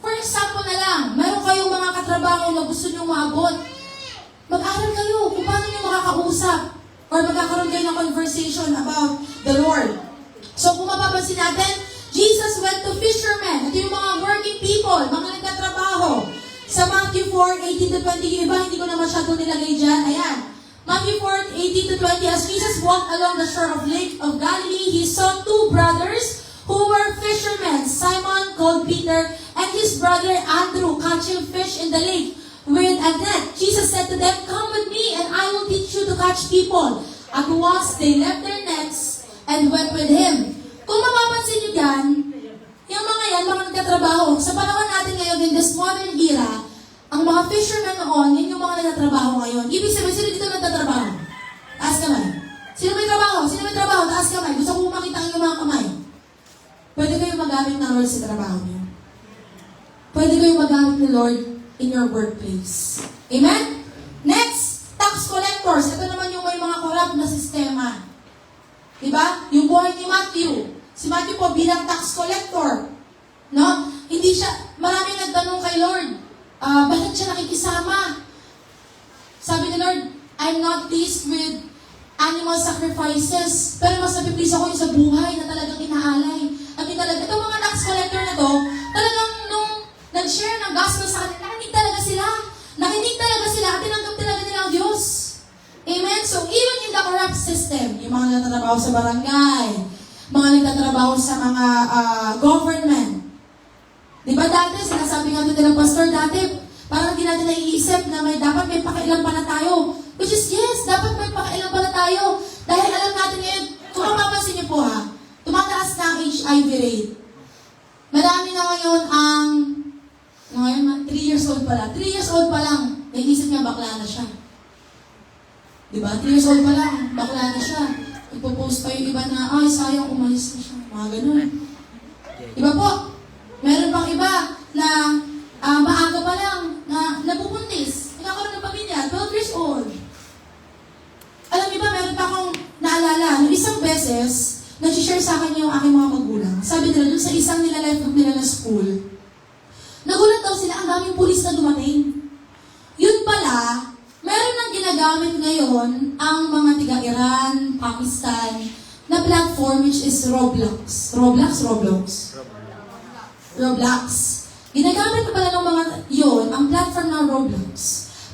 For example na lang, meron kayong mga katrabaho na gusto nyo maabot. Mag-aral kayo kung paano nyo makakausap or magkakaroon kayo ng conversation about the Lord. So kung mapapansin natin, Jesus went to fishermen. Ito yung mga working people, mga nagtatrabaho. Sa Matthew 4:18-20, yung iba hindi ko na masyado nilagay dyan. Ayan. Matthew 4:18-20, as Jesus walked along the shore of Lake of Galilee, he saw two brothers who were fishermen, Simon called Peter and his brother Andrew, catching fish in the lake with a net. Jesus said to them, "Come with me and I will teach you to catch people." At once they left their nets and went with him. Kung mapapansin nyo yan, yung mga yan, mga nagtatrabaho, sa panahon natin ngayon in this modern era, ang mga fishermen noon, yun yung mga nagtatrabaho ngayon. Ibig sabihin, sino dito nagtatrabaho? Taas kamay. Sino may trabaho? Sino may trabaho? Taas kamay. Gusto ko makita ang inyong mga kamay. Pwede kayong magamit ng Lord sa trabaho niyo. Pwede kayong magamit ng Lord in your workplace. Amen? Next, tax collectors. Ito naman yung may mga corrupt na sistema. Diba? Yung buhay ni Matthew. Si Matthew po bilang tax collector. No? Hindi siya, maraming nagtanong kay Lord, bakit siya nakikisama? Sabi ni Lord, I'm not pleased with animal sacrifices, pero mas napiplease ako yung sa buhay na talagang inaalay. At talaga, itong mga tax collector na to, talagang nung nag-share ng gospel sa kanila, nakinig talaga sila. Nakinig talaga sila at tinanggap talaga nila ang Diyos. Amen? So, even in the corrupt system, yung mga nagtatrabaho sa barangay, mga nagtatrabaho sa mga government. Di ba dati, sinasabi nga doon ng pastor, dati, parang hindi natin naiisip na dapat may pakailan pa na tayo. Which is, yes, dapat may pakailan pa na tayo. Dahil alam natin ngayon, kung mapapansin niyo po ha, tumataas na ang HIV rate. Marami na ngayon ang, ngayon, 3 years old pa lang. 3 years old pa lang, naisip niya bakla na siya. Diba? 3 years old pa lang, bakla na siya. Ipopost pa yung iba na, ay, sayang, umalis na siya. Mga ganun. Diba po? Meron pang iba na maaga pa lang na nabubuntis. Nagkakaroon ng pamilya, 12 years old. Alam niyo ba, meron pa akong naalala, nung isang beses, nag-share sa akin yung aking mga magulang. Sabi nila, dun sa isang nila-life group nila na school, nagulat daw sila, ang daming pulis na dumating. Yun pala, meron nang ginagamit ngayon ang mga tiga-Iran, Pakistan, na platform which is Roblox. Roblox. Ginagamit pa pala ng mga yon ang platform ng Roblox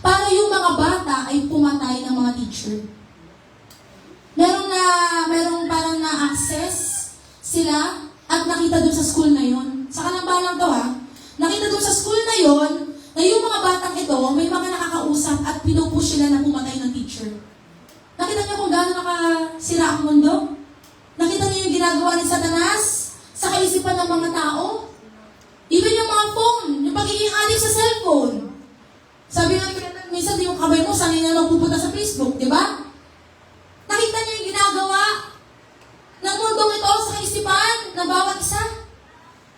para yung mga bata ay pumatay ng mga teacher. Merong parang na-access sila at nakita doon sa school na yon. Sa kalambalang to ha, nakita doon sa school na yon na yung mga batang ito, may mga nakakausap at pinupush sila na pumatay ng teacher. Nakita niyo kung gaano nakasira ang mundo? Nakita niyo yung ginagawa ni Satanas sa kaisipan ng mga tao? Even yung mga phone, yung pagiging addict sa cellphone. Sabi nga, minsan yung kamay mo, sanay na magpupunta sa Facebook, di ba? Nakita niyo yung ginagawa ng mundong ito sa kaisipan ng bawat isa?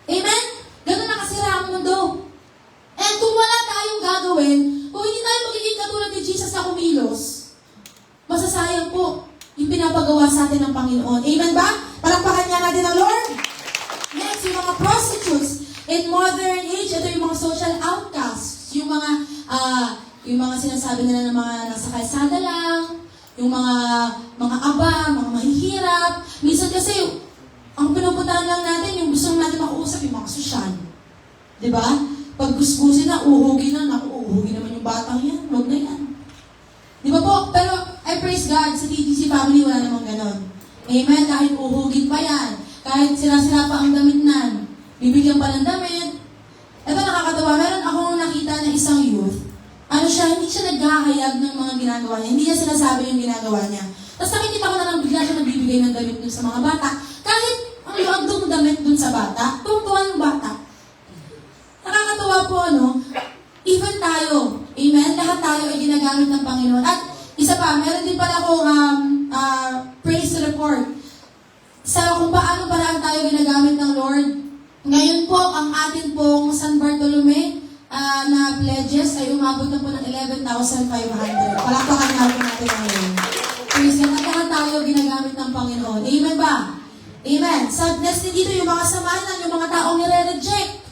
Amen? Ganun nakasira ang mundo. And kung wala tayong gagawin, kung hindi tayo magiging katulad ni Jesus na kumilos, masasayang po yung pinapagawa sa atin ng Panginoon. Amen ba? Palakpakan niya natin ang Lord. Next, yung mga prostitutes. In modern age, ito yung mga social outcasts. Yung mga sinasabi nila ng mga nasa kalsada lang, yung mga aba, mga mahihirap. Minsan kasi, ang pinupuntahan lang natin, yung gusto natin makausap, yung mga sosyal. Diba? Pag gusgusin na, uhugin na, uuhugin naman yung batang yan, huwag na yan. Di ba po? Pero, I praise God, sa TTC family, wala namang ganon. Amen? Kahit uhugin pa yan, kahit sira-sira pa ang damit nan, bibigyan pa ng damit. Ito nakakatawa, meron akong nakita na isang youth, hindi siya naghahayag ng mga ginagawa niya, hindi niya sinasabi yung ginagawa niya. Tapos nakikita ko na lang bigla siya nagbibigay ng damit dun sa mga bata. Kahit ang luwag ng damit dun sa bata, tuwang-tuwa yung bata. Nakakatawa po, even tayo, amen, lahat tayo ay ginagamit ng Panginoon. At isa pa, meron din pala akong praise report. sa kung paano paraan tayo ginagamit ng Lord. Ngayon po, ang atin pong San Bartolome na pledges ay umabot na po ng 11,500. Palakpakan natin ngayon. Praise God, at tayo ginagamit ng Panginoon. Amen ba? Amen. Sadness din dito yung mga samahan, yung mga taong nire-reject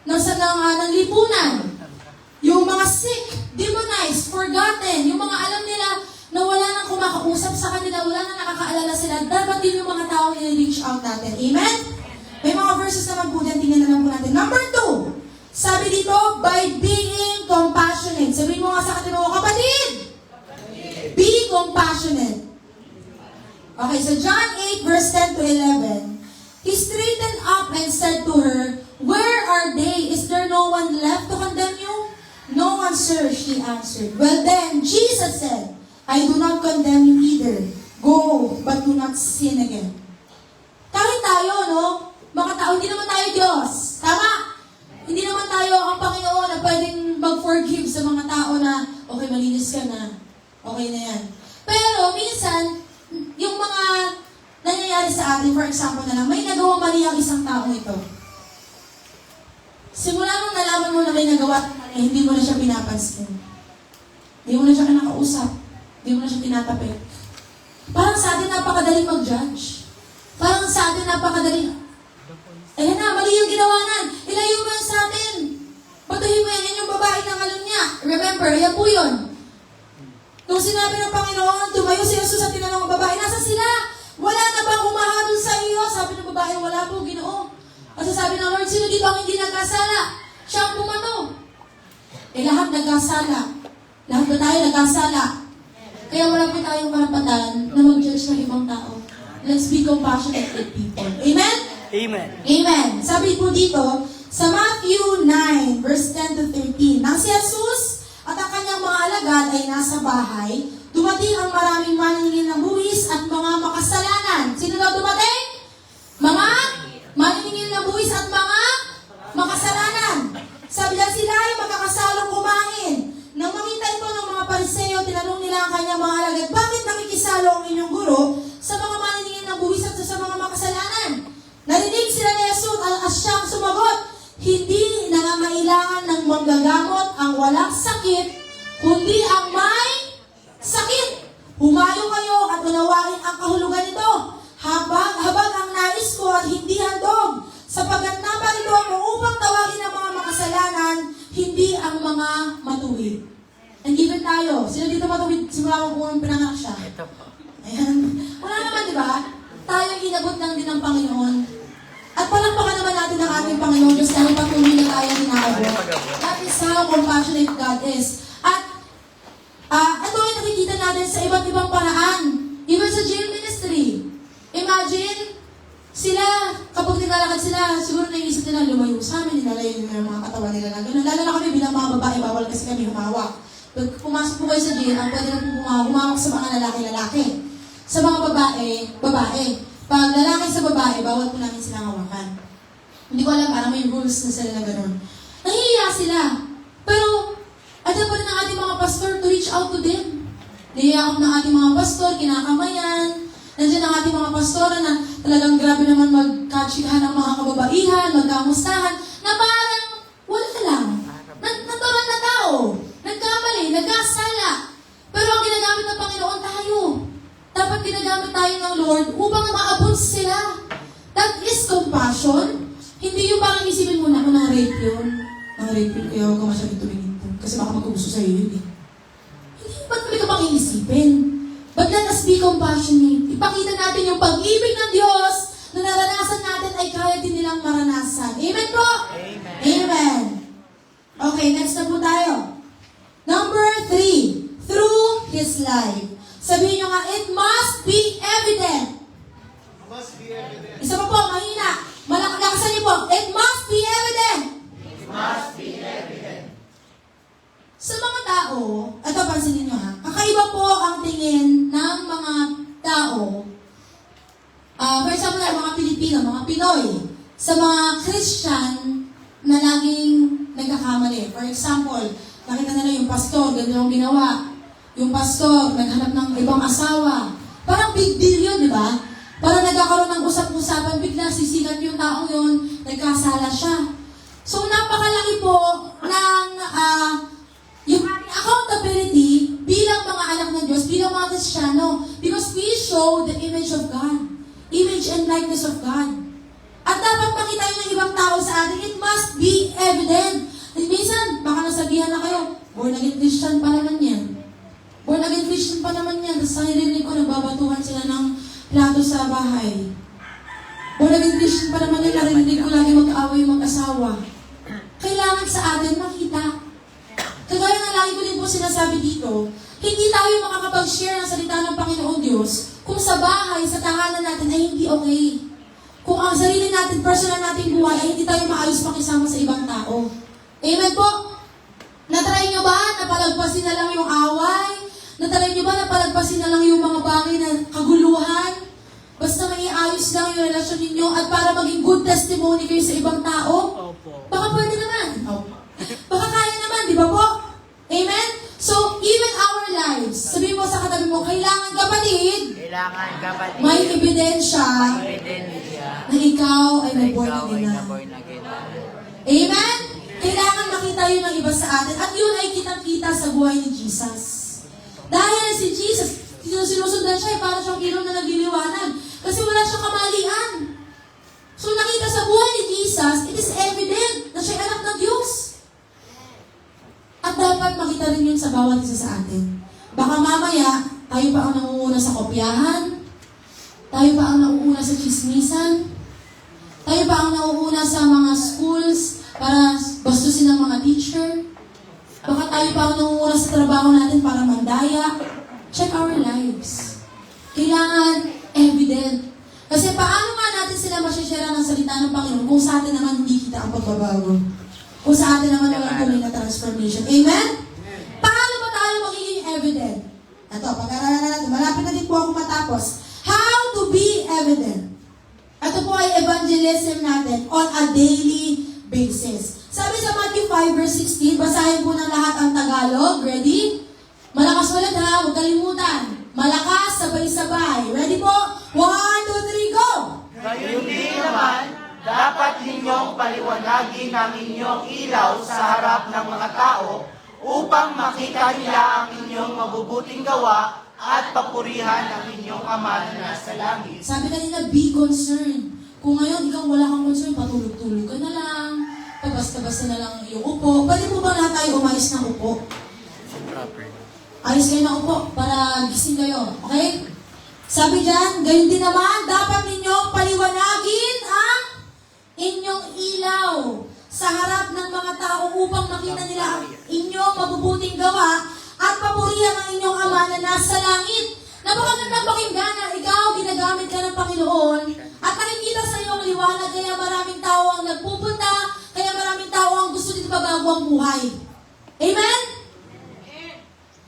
ng lipunan. Yung mga sick, demonized, forgotten, yung mga alam nila na wala nang kumakausap sa kanila, wala nang nakakaalala sila, dapat din yung mga taong i-reach out natin. Amen? May mga verses naman po dyan, tingnan na lang po natin. Number 2, sabi dito, by being compassionate. Sabihin mo nga sa kanila mo, kapatid! Be compassionate. Okay, so John 8, verse 10 to 11. He straightened up and said to her, where are they? Is there no one left to condemn you? No one, sir, she answered. Well then, Jesus said, I do not condemn you either. Go, but do not sin again. Kahit tayo, no? Mga tao, hindi naman tayo Diyos. Tama? Hindi naman tayo ang Panginoon na pwedeng mag-forgive sa mga tao na, okay, malinis ka na. Okay na yan. Pero minsan, yung mga nangyayari sa atin, for example na lang, may nagawa mali ang isang tao ito. Simula nung nalaman mo na may nagawa, hindi mo na siya pinapansin. Hindi mo na siya kinakausap. Hindi mo na siya tinatapik. Parang sa atin napakadaling mag-judge. Parang sa atin napakadaling, ayan na, mali yung ginawa nan. Ilayo mo yan sa atin. Batuhin mo yan yung babae ng alam niya. Remember, yan po yun. Nung sinabi ng Panginoon, tumayo si Jesus at tinanong ang babae, nasa sila? Wala na bang umahadol sa iyo? Sabi ng babae, wala po, Ginoo. At sabi ng Lord, sino dito ang hindi nagkasala? Siya ang pumato. Lahat nagkasala. Lahat ba tayo nagkasala? Kaya wala po tayong karapatan na mag-judge ng ibang tao. Let's be compassionate with people. Amen? Amen. Amen. Sabi po dito, sa Matthew 9, verse 10 to 13, nang si Jesus at ang kanyang mga alagad ay nasa bahay, dumating ang maraming maniningil ng buwis at mga makasalanan. Sino daw dumating? Mga maniningil ng buwis at mga makasalanan. Sabi niya, sila ay magkakasalong kumain. Nang makita ito ng mga Pariseo, tinanong nila ang kanyang mga alagad, bakit nakikisalo ang inyong guro sa mga maniningil ng buwis at sa mga makasalanan? Narinig sila ni Jesus at siyang sumagot, hindi nangangailangan ng manggagamot ang walang sakit, kundi ang may sakit. Humayo kayo at unawain ang kahulugan nito. Habang ang nais ko at hindi handog, sapagkat naparito ako upang tawagin ang mga makasalanan, hindi ang mga matuwid. And even tayo, sila dito matuwid, simula kung pinanganak siya. Ito po. Ayan. Wala naman, di ba? Tayo inagot lang din ng Panginoon. At palakpakan naman natin ang ating Panginoon Diyos dahil patuloy na tayo inaabot. That is how compassionate God is. At ito ay nakikita natin sa iba't ibang paraan. Even sa jail ministry. Imagine, sila, kapag nilalakad sila, siguro naisip nila lumayo sa amin, nilalayo nila yung mga katawan nila na gano'n. Lalo na kami bilang mga babae, bawal kasi kami humawak. Pag pumasok po kayo sa jail, ang pwede na po humawak sa mga lalaki-lalaki. Sa mga babae. Pag lalaki sa babae, bawal po namin silang hawakan. Hindi ko alam, parang may rules na sila na gano'n. Nahihiya sila. Pero, andyan pa rin ang ating mga pastor to reach out to them. Niyayakap ng ating mga pastor, kinakamayan. Nandiyan ang ating mga pastor na talagang grabe naman magkatsikahan ng mga kababaihan, magkamustahan, na parang wala lang. Natural na tao. Nagkamali, nagkasala. Pero ang ginagamit ng Panginoon tayo. Dapat ginagamit tayo ng Lord upang maabot sila. That is compassion. Hindi yung parang isipin mo na, kung na-rape yun. Na-rape yun, kaya huwag ka masyadong tumingin to. Kasi baka magkagusto sa'yo yun eh. Hindi, ba't kami ka pang iisipin? But let us be compassionate. Ipakita natin yung pag-ibig ng Diyos na naranasan natin ay kaya din nilang maranasan. Amen po? Amen. Amen. Okay, next na po tayo. Number 3, through His life. Sabihin nyo nga, it must be evident. Must be evident. Isa pa po, mahina. Malakasan niyo po, it must be evident. It must be evident. Sa mga tao, ito pansinin nyo ha, kakaiba po ang tingin ng mga tao, for example, mga Pilipino, mga Pinoy, sa mga Christian na laging nagkakamali. For example, nakita nila yung pastor, ganda yung ginawa. Yung pastor, naghanap ng ibang asawa. Parang big deal yun, di ba? Para nagkakaroon ng usap-usapan, bigla sisikat yung taong yun, nagkasala siya. So, napakalaki po ng yung accountability bilang mga anak ng Diyos, bilang mga Kristiyano, because we show the image of God, image and likeness of God. At dapat makita yun ng ibang tao sa atin, it must be evident. At minsan, baka nasabihan na kayo, born again Christian pa naman yan. Born again Christian pa naman yan. Tapos narinig ko, nagbabatuhan sila ng plato sa bahay. Born again Christian pa naman yan. Narinig ko lagi mag-away yung mag-asawa. Kailangan sa atin makita. Kagaya na lagi ko din po sinasabi dito, hindi tayo makakapag-share ng salita ng Panginoon Diyos kung sa bahay, sa tahanan natin ay hindi okay. Kung ang sarili natin, personal natin buhay, ay hindi tayo maayos makisama sa ibang tao. Amen po? Natry nyo ba na palagpasin na lang yung away? Natry nyo ba na palagpasin na lang yung mga bagay na kaguluhan? Basta maiayos lang yung relasyon ninyo at para maging good testimony kayo sa ibang tao? Opo. Baka pwede naman. Baka kaya naman, di ba po? Amen? So, even our lives, sabihin mo sa katabi mo, kailangan kapatid, Kailangan kapatid, may ebidensya ebidensya na ikaw ay na may born ikaw ay again na. naborn again na. Amen? Kailangan makita yun ng iba sa atin. At yun ay kitang-kita sa buhay ni Jesus. Dahil si Jesus, sinusundan siya, para siyang ilaw na nagliliwanag. Kasi wala siyang kamalian. So nakita sa buhay ni Jesus, it is evident na siya anak ng Diyos. At dapat makita rin yun sa bawat isa sa atin. Baka mamaya, tayo pa ang nangunguna sa kopyahan, tayo pa ang nauuna sa chismisan, tayo pa ang nauuna sa mga schools para bastusin ng mga teacher, baka tayo pa ang nauuna sa trabaho natin para mandaya. Check our lives. Kailangan evident. Kasi paano nga natin sila masishare ng salita ng Panginoon kung sa atin naman hindi kita ang pagbabago? Kung sa atin naman walang tuloy na transformation. Amen? Paano ba tayo magiging evident? Ito, pag-aralan na natin. Malapit na din po ako matapos. How to be evident. Ito po ay evangelism natin on a daily basis. Sabi sa Matthew 5 verse 16, basahin po ng lahat ang Tagalog. Ready? Malakas ulit ha, huwag kalimutan. Malakas, sabay-sabay. Ready po? 1, 2, 3, go! Gayon din naman, dapat ninyong paliwanagin ang inyong ilaw sa harap ng mga tao upang makita nila ang inyong mabubuting gawa at papurihan ang inyong Ama na nasa langit. Sabi kanina, be concerned. Kung ngayon ikaw wala kang concern, patulog-tulog ka na lang, tabas-tabas na lang yung upo. Pwede po ba lahat tayo umayos ng upo? Ayos kayo ng upo para gising kayo. Okay? Sabi dyan, gayon din naman, dapat ninyong paliwanagin ang inyong ilaw sa harap ng mga tao upang makita nila ang inyong mabubuting gawa at papurihan ang inyong Ama na nasa langit. Napakagandang pakinggan na ikaw ginagamit ka ng Panginoon at nakikita sa iyo ang liwanag, kaya maraming tao ang nagpupunta, kaya maraming tao ang gusto dito mabago ang buhay. Amen?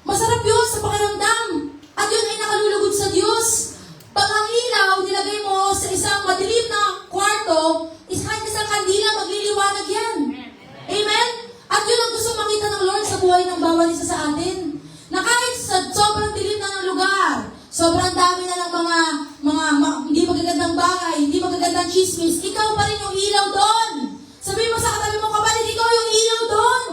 Masarap yun sa pakiramdam. At yun ay nakalulugod sa Diyos. Pag ang ilaw, nilagay mo sa isang madilim na kwarto, kahit isang kandila, magliliwanag yan. Amen? At yun ang gusto makita ng Lord sa buhay ng bawat isa sa atin. Na kahit sa sobrang dilim na ng lugar, sobrang dami na ng mga hindi magagandang bagay, hindi magagandang chismis, ikaw pa rin yung ilaw doon. Sabihin mo sa katabi mo, kapatid, ikaw yung ilaw doon.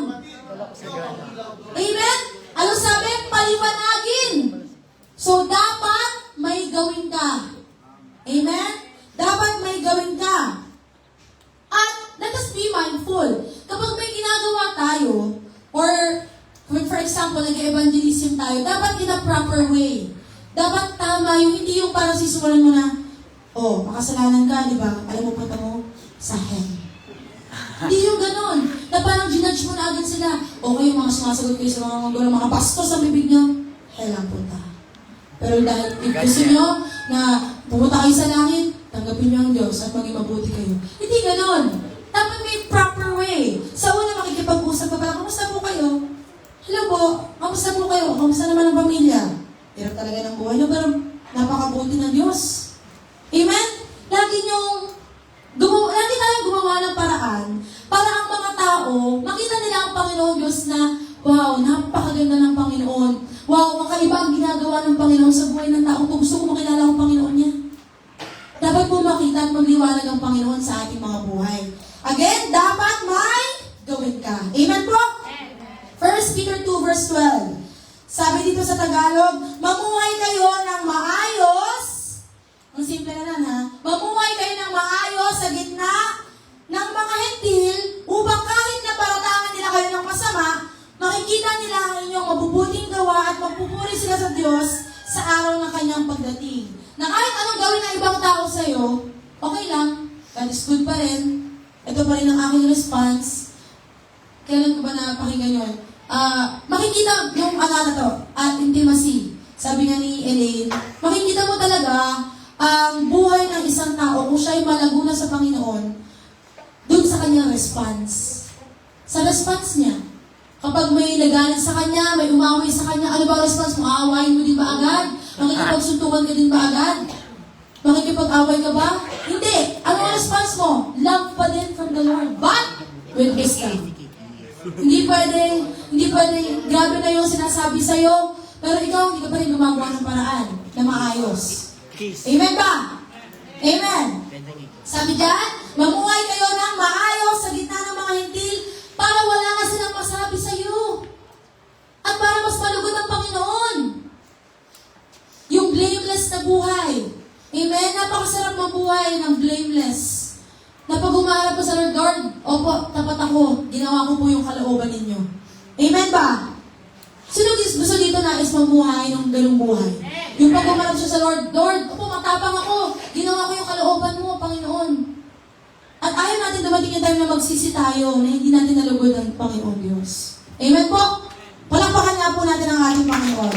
Amen? Ano sabi? Paliwanagin. So, dapat may gawin ka. Amen? Dapat may gawin ka. At let us be mindful. Kapag may ginagawa tayo, or for example, nag-evangelism tayo, dapat in a proper way. Dapat tama yung hindi yung parang sisimulan mo na, oh, makasalanan ka, di ba? Alam mo, punta mo sa hell. Hindi yung ganon. Na parang ginudge mo na agad sila. Okay, yung mga sumasagot kayo sa mga bastos sa bibig nyo, hell ang punta. Pero dahil gusto nyo na pumunta kayo sa langit, tanggapin nyo ang Diyos at maging mabuti kayo. Hindi ganon. Dapat may proper way. Sa una makikipag-usap ka pala, kamusta po kayo? Hello po, kamusta po kayo? Kamusta naman ang pamilya? Hirap talaga ng buhay nyo, pero napakabuti ng Diyos. Amen? Lagi tayong gumawa ng paraan para ang mga tao, makita nila ang Panginoon Diyos na, wow, napakaganda ng Panginoon. Wow, makaiba ang ginagawa ng Panginoon sa buhay ng tao. Kung gusto ko makilala ang Panginoon niya. para po makita at magliwanag ang Panginoon sa ating mga buhay. Again, dapat may gawin ka. Amen po? 1 Peter 2 verse 12. Sabi dito sa Tagalog, mamuhay kayo ng maayos. Ang simple na lang ha. Mamuhay kayo ng maayos sa gitna ng mga hentil upang kahit na paratangan nila kayo ng masama, makikita nila ang inyong mabubuting gawa at magpupuri sila sa Diyos sa araw ng kanyang pagdating. Na kahit anong gawin ng ibang tao sa'yo, okay lang. God is good pa rin. Ito pa rin ang aking response. Kailan ko ba napakinggan yun? Makikita yung na to, at intimacy. Sabi nga ni Elaine, makikita mo talaga ang buhay ng isang tao kung siya ay malago na sa Panginoon dun sa kanyang response. Sa response niya. Kapag may nagalit sa kanya, may umaway sa kanya, ano ba ang response mo? Aawayin mo din ba agad? Makikipagsuntukan ka din ba agad? Makikipag-away ka ba? Hindi. Ano ang response mo? Love pa din from the Lord. But, with wisdom. Hindi pwede, grabe na yung sinasabi sa'yo, pero ikaw hindi ka pa rin gumagawa ng paraan na maayos. Amen ba? Amen. Sabi dyan, mamuhay kayo ng maayos sa gitna ng mga hintil para wala ka silang masabi sa'yo. At para mas malugod ang Panginoon. Yung blameless na buhay. Amen? Napakasarap mabuhay ng blameless. Na pag umarap ko sa Lord, Lord, opo, tapat ako, ginawa ko po yung kalooban ninyo. Amen ba? Sino gusto dito nais mamuhay ng ganung buhay? Yung pag umarap siya sa Lord, Lord, opo, matapang ako, ginawa ko yung kalooban mo, Panginoon. At ayaw natin dumating yung time na magsisi tayo na hindi natin nalugod ang Panginoon Diyos. Amen po? Palakpakan nga po natin ang ating Panginoon.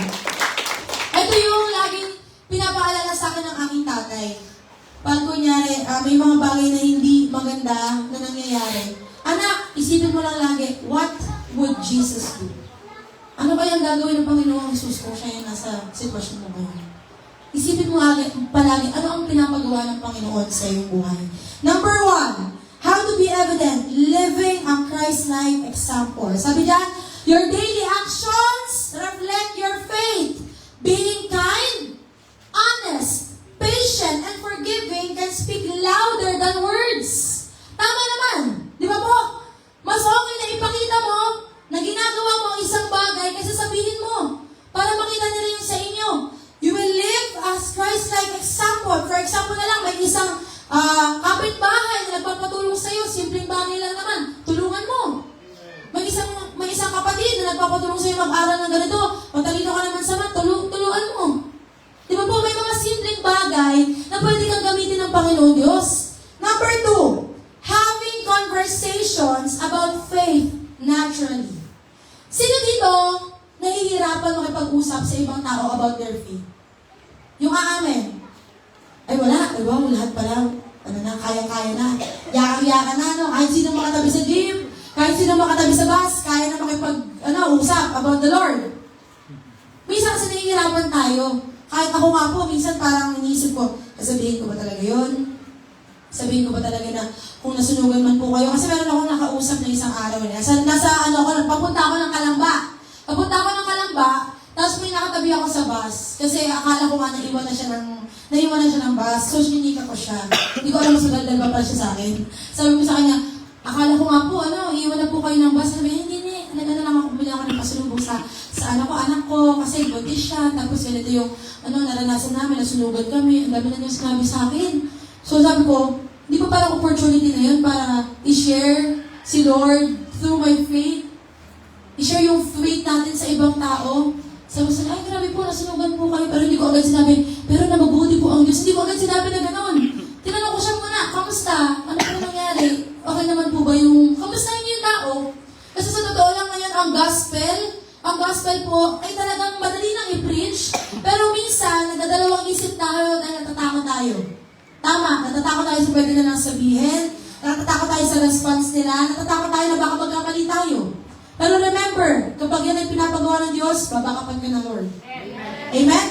Ito yung laging pinapaalala sa akin ng aking tatay. Pag kunyari, may mga bagay na hindi maganda na nangyayari. Anak, isipin mo lang lagi, what would Jesus do? Ano kaya ang gagawin ng Panginoong Jesus kung siya yung nasa sitwasyon mo ngayon? Isipin mo palagi, ano ang pinapagawa ng Panginoon sa iyong buhay? Number 1, how to be evident, living a Christ-like example. Sabi dyan, your daily actions reflect your faith. Being kind, honest, patient, and forgiving can speak louder than words. Tama naman. Di ba po? Mas okay na ipakita mo na ginagawa mo ang isang bagay kaysa sabihin mo para makita nila yung sa inyo. You will live as Christ-like example. For example na lang, may isang kapitbahay na nagpapatulong sa iyo, simpleng bagay lang naman, tulungan mo. May isang kapatid na nagpapatulong sa iyo mag-aral ng ganito, matalino ka naman sa math, tulungan mo. Di ba po, may mga simpleng bagay na pwede kang gamitin ng Panginoon Diyos. Number 2, having conversations about faith naturally. Sino dito nahihirapan makipag-usap sa ibang tao about their faith? Yung aamin. Ay wala, ay wow, lahat pala, kaya-kaya na. Yakan-yakan na, no? Kahit sino makatabi sa jeep, kahit sino makatabi sa bus, kaya na makipag-usap about the Lord. Minsan kasi nahihirapan tayo. Kahit ako nga po, minsan parang iniisip ko, sabihin ko ba talaga yun? Sabihin ko ba talaga na kung nasunugan man po kayo? Kasi meron akong nakausap na isang araw niya. Papunta ako ng Kalamba. Tapos may nakatabi ako sa bus. Kasi akala ko nga naiwan na siya ng bus. So, sinika ko siya. Hindi ko alam mas magandal pa pala siya sa akin. Sabi ko sa kanya, akala ko nga po, iwan na po kayo ng bus. Sabi, hindi. Nagana lang ako, bumili ako ng pasulubong sa anak ko, kasi buntis siya. Tapos ganito yung, naranasan namin, nasunugan kami. Ang dami na niyong sinabi sa akin. So sabi ko, hindi pa parang opportunity na yun para i-share si Lord through my faith. I-share yung faith natin sa ibang tao. Sabi ko, ay grabe po, nasunugan po kayo. Pero hindi ko agad sinabi, pero na mabuti po ang Diyos. Hindi ko agad sinabi na gano'n. Tinanong ko siya muna, kamusta? Ano po nangyari? Okay naman po ba yung, kamusta yung tao? Kasi sa totoo lang ngayon, ang gospel po ay talagang madali nang i-preach. Pero minsan, nagdadalawang isip tayo dahil natatakot tayo. Tama, natatakot tayo sa pwede na lang sabihin. Natatakot tayo sa response nila. Natatakot tayo na baka magkamali tayo. Pero remember, kapag yan ay pinapagawa ng Diyos, babakapan ka ng Lord. Amen?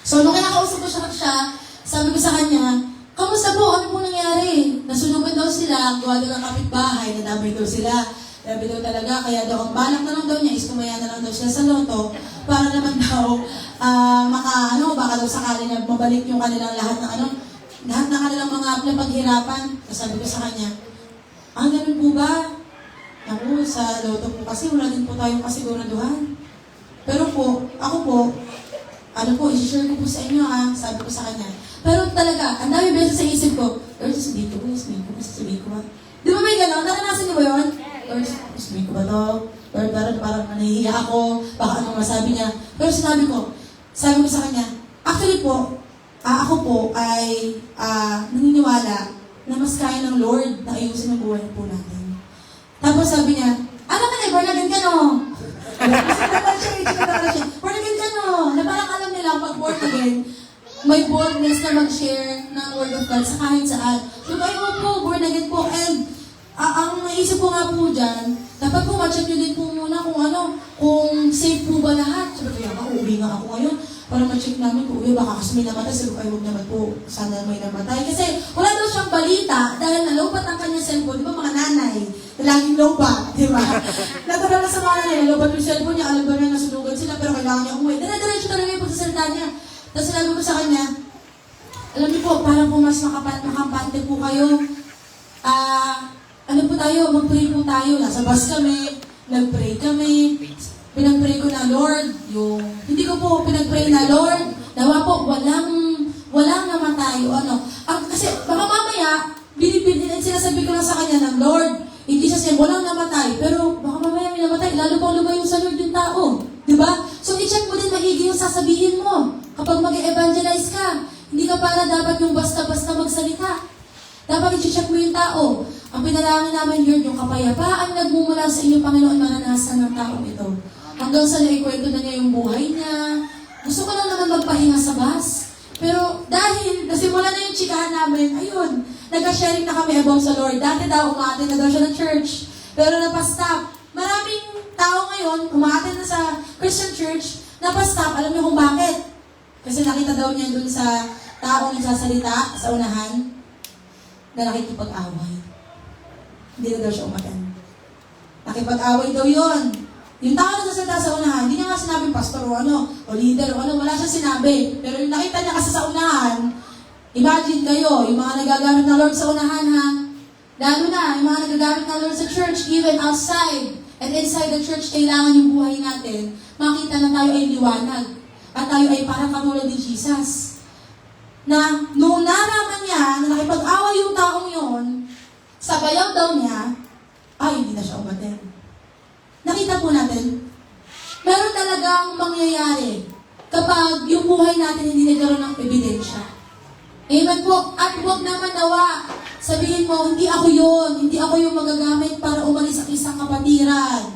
So, nung kinakausap ko siya, sabi ko sa kanya, kamusta po? Ano po nangyari? Nasunugan daw sila, gawa daw ng kapitbahay, nadamay daw sila. Grabe daw talaga, kaya daw ang balak na lang daw niya is tumaya na lang daw sila sa loto para naman daw baka daw sakali na mabalik yung kanilang lahat ng lahat ng kanilang mga napaghirapan. Sabi ko sa kanya, ganun po ba? Ako, sa loto po kasi wala din po tayong kasiguraduhan. Pero po, ako po, i-share ko po sa inyo sabi ko sa kanya. Pero talaga, ang dami beses sa isip ko, Lord, sasabihin ko ba? Di ba may gano'n? Naranasan niyo ba yun? Lord, sasabihin ko ba to? Lord, parang nahihiya ako, baka anong masabi niya. Pero sabi ko sa kanya, actually po, ako po ay naniniwala na mas kaya ng Lord na ayusin ang buhay po natin. Tapos sabi niya, alam ka na, born again ka no? Born again ka no? Na parang alam nila, pag born again, may boldness na mag-share ng Word of God sa kahit saan. So, kayo po, born again po. And, ang naisip ko nga po dyan, dapat po ma-check nyo din po muna kung safe po ba lahat. Sabi ko, uuwi nga ako ngayon para ma-check namin kung baka kasi may namatay. Sabi ko, ay, huwag naman po, sana may namatay. Kasi wala daw siyang balita dahil nalobat ang kanyang cellphone. Di ba mga nanay, na laging lobat, di ba? Natural na sa mga nanay, nalobat yung cellphone niya, alam ba niya nasunugan sila, pero kailangan niya umuwi. Dire-diretso talaga yung pagsasalita niya. Tapos sinabi ko sa kanya, alam niyo po, parang po mas makampante po kayo. Mag-pray po tayo. Nasa bus kami, nag-pray kami. Pinag-pray ko na, Lord, hindi ko po pinag-pray na, Lord, nawa po, walang namatay o kasi baka mamaya, sinasabi ko lang sa kanya ng Lord, hindi siya siya, walang namatay, pero baka mamaya may namatay, lalo pang lumayo sa Lord yung tao. Diba? So, i-check mo din maigi yung sasabihin mo. Kapag mag-evangelize ka, hindi ka para dapat yung basta-basta magsalita. Dapat i-check mo yung tao. Ang pinalangin namin yun, yung kapayapaan nagmumula sa inyong Panginoon, maranasan ng taong ito. Hanggang sa naikwento na niya yung buhay niya. Gusto ko lang naman magpahinga sa bus. Pero dahil nasimula na yung chikahan namin, ayun, nagka-sharing na kami about sa Lord. Dati daw, umaatin na daw siya ng church. Pero napastop. Maraming tao ngayon, umaatin na sa Christian church, napastop. Alam niyo kung bakit? Kasi nakita daw niya dun sa taong nagsasalita sa unahan na nakikipag-away. Hindi na daw siya umatan. Nakipag-away daw yun. Yung tao na nagsasalita sa unahan, hindi niya nga sinabing pastor o leader o wala siya sinabi. Pero yung nakita niya kasi sa unahan, imagine kayo, yung mga nagagamit ng Lord sa unahan lalo na, yung mga nagagamit ng Lord sa church, even outside and inside the church, kailangan yung buhay natin, makita na tayo ay liwanag. At tayo ay parang katulad ni Jesus. Na nung naraman niya na nakipag-away yung taong yon, sa bayaw daw niya, hindi na siya umaten. Nakita po natin, meron talagang mangyayari kapag yung buhay natin hindi nagkaroon ng ebidensya. Amen po. At huwag naman nawa, sabihin mo, hindi ako yung magagamit para umalis ang isang kapatiran.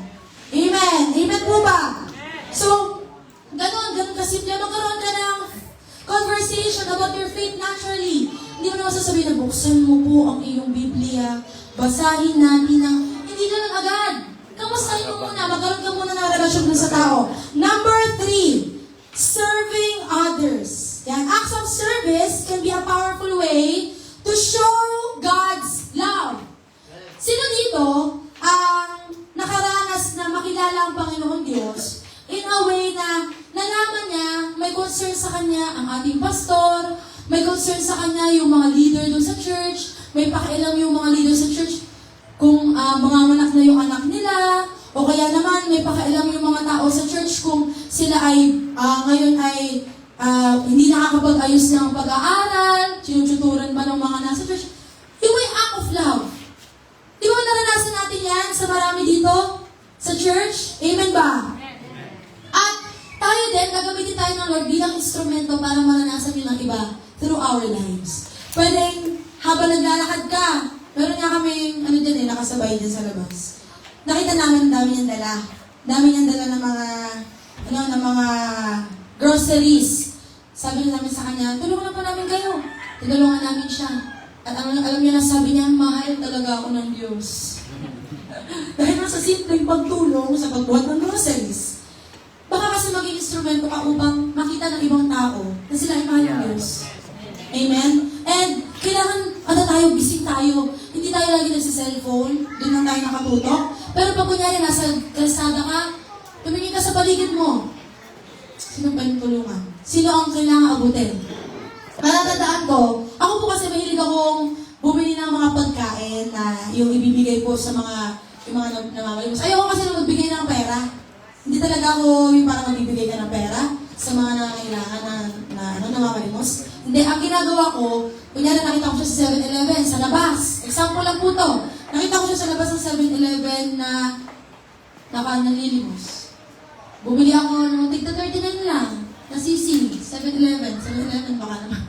Amen. Amen po ba? So, ganun kasimple. Magkaroon ka ng conversation about your faith naturally. Hindi mo naman sasabihin na buksan mo po ang iyong Biblia, basahin natin hindi ganun agad. Kamustahin mo muna, magkaroon ka muna ng relasyon dun sa tao. Number 3, serving others. Yan, acts of service can be a powerful way to show God's love. Sino dito ang nakaranas na makilala ang Panginoon Diyos in a way na nalaman niya, may concern sa kanya ang ating pastor, may concern sa kanya yung mga leader doon sa church, may pakialam yung mga leader sa church kung mga anak na yung anak nila, o kaya naman may pakialam yung mga tao sa church kung sila ay ngayon ay hindi nakakapag-ayos ng pag-aaral, tinututuran ba ng mga nasa church. Yung may act of love. Di ba naranasan natin yan sa marami dito? Sa church? Amen ba? At tayo din, gagamitin tayo ng Lord bilang instrumento para maranasan yun ng iba through our lives. Pwedeng habang naglalakad ka, meron nga kaming, nakasabay din sa labas. Nakita namin, dami niyang dala. Dami niyang dala ng mga groceries. Sabi namin sa kanya, tulungan po namin kayo. Tinulungan namin siya. At alam niyo na sabi niya, mahal talaga ako ng Diyos. Dahil nasa simpleng pagtulong sa pagbuhat ng groceries. Baka kasi maging instrumento ka upang makita ng ibang tao na sila ay mahal ng Diyos. Amen? And kailangan, tayo, busy tayo. Hindi tayo lagi nagsi-cellphone, doon lang tayo nakatutok. Pero pag kunyari, nasa kalsada ka, tumingin ka sa paligid mo. Sino ba yung tulungan? Sino ang kailangan abutin? Matatandaan ko, Ako po kasi mahilig akong bumili ng mga pagkain na yung ibibigay po sa yung mga namamalimos. Ayoko kasi na magbigay ng pera. Hindi talaga ako yung parang magbibigay ka ng pera sa mga nangangailangan na namamalimos. Hindi, ang ginagawa ko, kunyari nakita ko siya sa 7-Eleven, sa labas. Example lang po to. Nakita ko siya sa labas ng 7-Eleven na nanlilimos. Bumili ako ng tigda 39 lang, na sisig, 7-Eleven baka naman.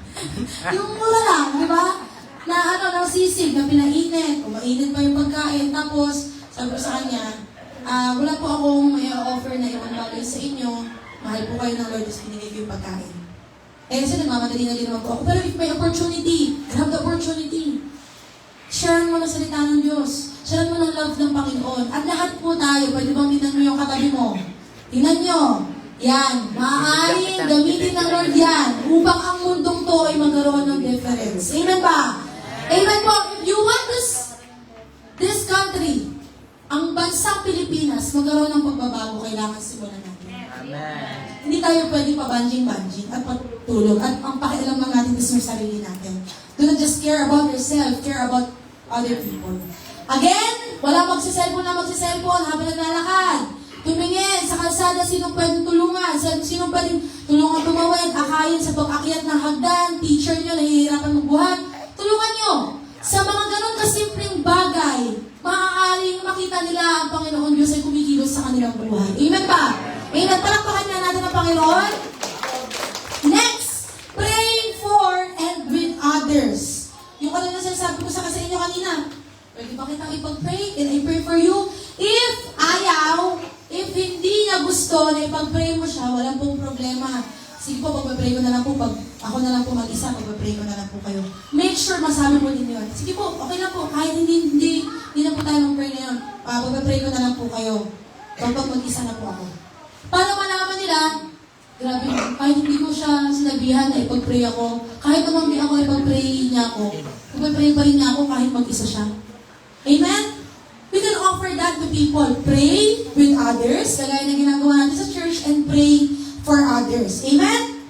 Yung mura lang, di ba? Na sisig, na pinainit, o mainit pa yung pagkain, tapos sabi ko sa kanya, wala po akong may offer na ibang bagay sa inyo, mahal po kayo ng Lord, tapos pinigay ko yung pagkain. Eh, kasi nagmamadali na din naman po ako, pero if may opportunity, grab the opportunity. Share mo ng salita ng Diyos. Share mo ng love ng Panginoon. At lahat po tayo, pwede bang tingnan mo yung katabi mo? Tingnan nyo. Yan. Maaaring gamitin ng Lord yan upang ang mundong to ay magkaroon ng difference. Amen ba? Amen po. If you want this country, ang bansang Pilipinas, magkaroon ng pagbabago, kailangan simulan natin. Amen. Hindi tayo pwede pabanjing-banjing at patulog. At ang pakialam lang natin is yung sarili natin. Do not just care about yourself, care about other people. Again, wala magsiselfon habang naglalakad. Tumingin sa kalsada, sinong pwedeng tulungan, sinong pwedeng tulungan tumawid, akayin sa pag-akyat ng hagdan, teacher nyo, nahihirapan magbuhat, tulungan nyo. Sa mga ganun kasimpleng bagay, maaaring makita nila ang Panginoon Diyos ay kumikilos sa kanilang buhay. Amen ba? Amen. Palakpakan na natin ang Panginoon. Next, praying for and with others. Yung kanina sinasabi ko sa inyo kanina, pwede ba kitang ipag-pray? Can I pray for you? If ayaw, if hindi niya gusto na ipag-pray mo siya, walang pong problema. Sige po, pag-pray ko na lang po, pag ako na lang po mag-isa, pag-pray ko na lang po kayo. Make sure masabi mo din yun. Sige po, okay na po, kahit hindi na po tayo mag-pray na yun. Pag-pray ko na lang po kayo. Pag mag-isa na po ako. Para malaman nila, grabe, kahit hindi ko siya sinabihan na ipag-pray ako, kahit naman di ako ipag-pray niya ako, ipag-pray pa rin niya ako kahit mag-isa siya. Amen? We can offer that to people. Pray with others, kagaya na ginagawa natin sa church, and pray for others. Amen?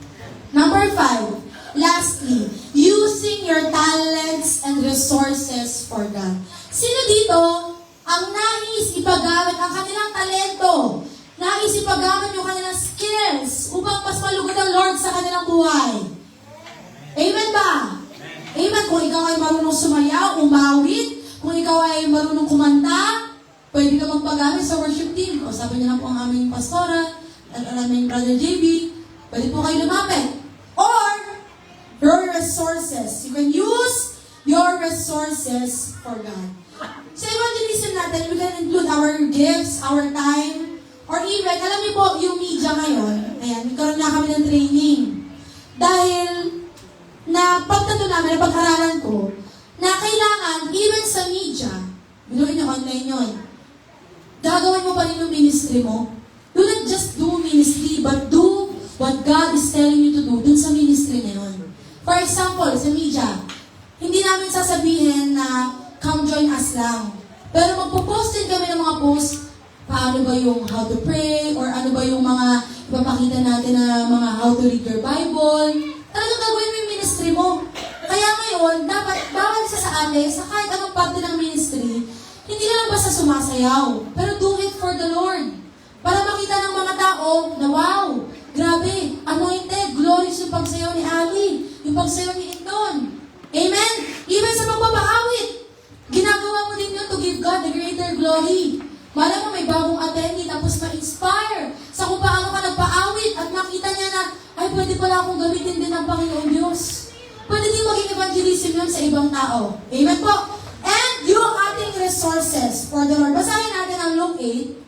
Number 5, lastly, using your talents and resources for God. Sino dito ang nais ipagamit ang kanilang talento? Nais ipagamit yung kanilang skills upang mas malugod ang Lord sa kanilang buhay? Amen ba? Amen. Kung ikaw ay marunong sumayaw, umawit, kung ikaw ay marunong kumanta, pwede ka magpagamit sa worship team. O sabi niya lang po ang aming pastora, at ang aming brother JB, pwede po kayo lumapit. Or, your resources. You can use your resources for God. Sa evangelism natin, we can include our gifts, our time, or even, alam niyo po, yung media ngayon, ayan, nagkaroon na kami ng training. Dahil, na pagtato namin, na pag-aralan ko, na kailangan, even sa media, binuhin niyo online yun, gagawin mo pa rin yung ministry mo. Do not just do ministry, but do what God is telling you to do dun sa ministry na yun. For example, sa media, hindi namin sasabihin na come join us lang. Pero magpo-post din kami ng mga post, paano ba yung how to pray, or ano ba yung mga ipapakita natin na mga how to read your Bible. Talagang gagawin mo yung ministry mo. Kaya ngayon, dapat bawal sa atin, sa kahit anong parte ng ministry, hindi na lang basta sumasayaw, pero do it for the Lord. Para makita ng mga tao na wow, grabe, anointed, glorious yung pagsayaw ni Ali, yung pagsayaw ni Indon. Amen? Even sa pagpapahawit, ginagawa mo din yun to give God the greater glory. Malay mo may bagong attendee, tapos ma-inspire sa kung paano ka nagpaawit at makita niya na, ay pwede pala akong gamitin din ng Panginoon Diyos. Pwede din maging evangelism yun sa ibang tao. Amen po? And yung ating resources for the Lord. Basahin natin ang Luke 8.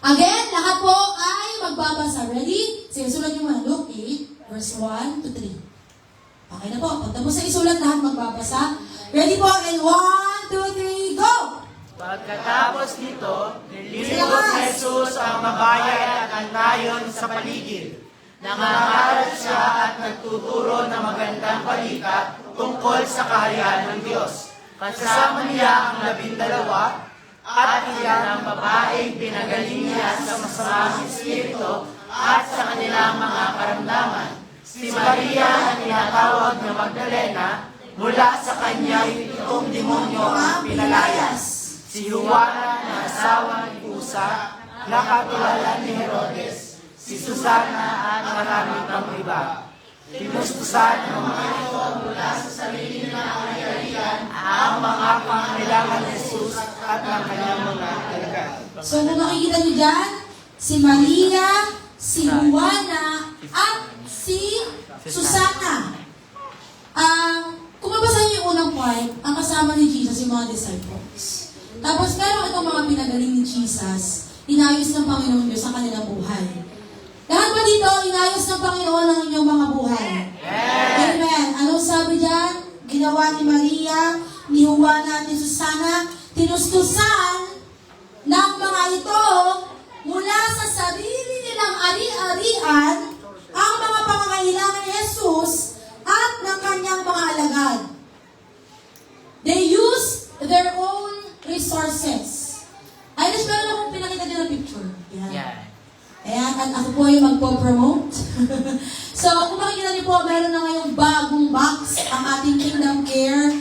Again, lahat po ay magbabasa. Ready? Sige, sulat nyo muna. Luke 8, verse 1 to 3. Okay na po. Pagtapos sa isulat, lahat magbabasa. Ready po? And 1, 2, 3, go! Pagkatapos nito, nilibot ni Jesus ang mabayan at ang nayon sa paligid. Nangangaral siya at nagtuturo ng magandang balita tungkol sa kaharian ng Diyos. Kasama niya ang 12 at ilang babaeng pinagaling niya sa masamang espiritu at sa kanilang mga karamdaman. Si Maria na tinatawag na Magdalena Mula sa kanya itong demonyo ang pinalayas. Si Juana na asawa ni Kusa, na katulad ni Herodes, si Susana at marami pang iba. Tinustusan ng mga ito mula sa sarili ng ari-arian ang mga pangangailangan ni Jesus at ng kanyang mga alagad. So kung makikita niyo dyan, si Maria, si Juana, at si Susana. Kung mabasa niyo yung unang part, ang kasama ni Jesus yung mga disciples. Tapos meron itong mga pinagaling ni Jesus, inayos ng Panginoon Diyos sa kanilang buhay. Lahat ba dito, inayos ng Panginoon ang inyong mga buhay? Amen. Anong sabi dyan? Ginawa ni Maria, ni Juana, at ni Susana, tinustusan ng mga ito mula sa sarili nilang ari-arian ang mga pangangailangan ni Jesus at ng kanyang mga alagad. They used their own resources. Ayos, meron akong pinakita niyo ng picture. Yan. Ayan, at ako po yung magpo-promote. So, kung makikita niyo po, meron na ngayong bagong box ang ating Kingdom Care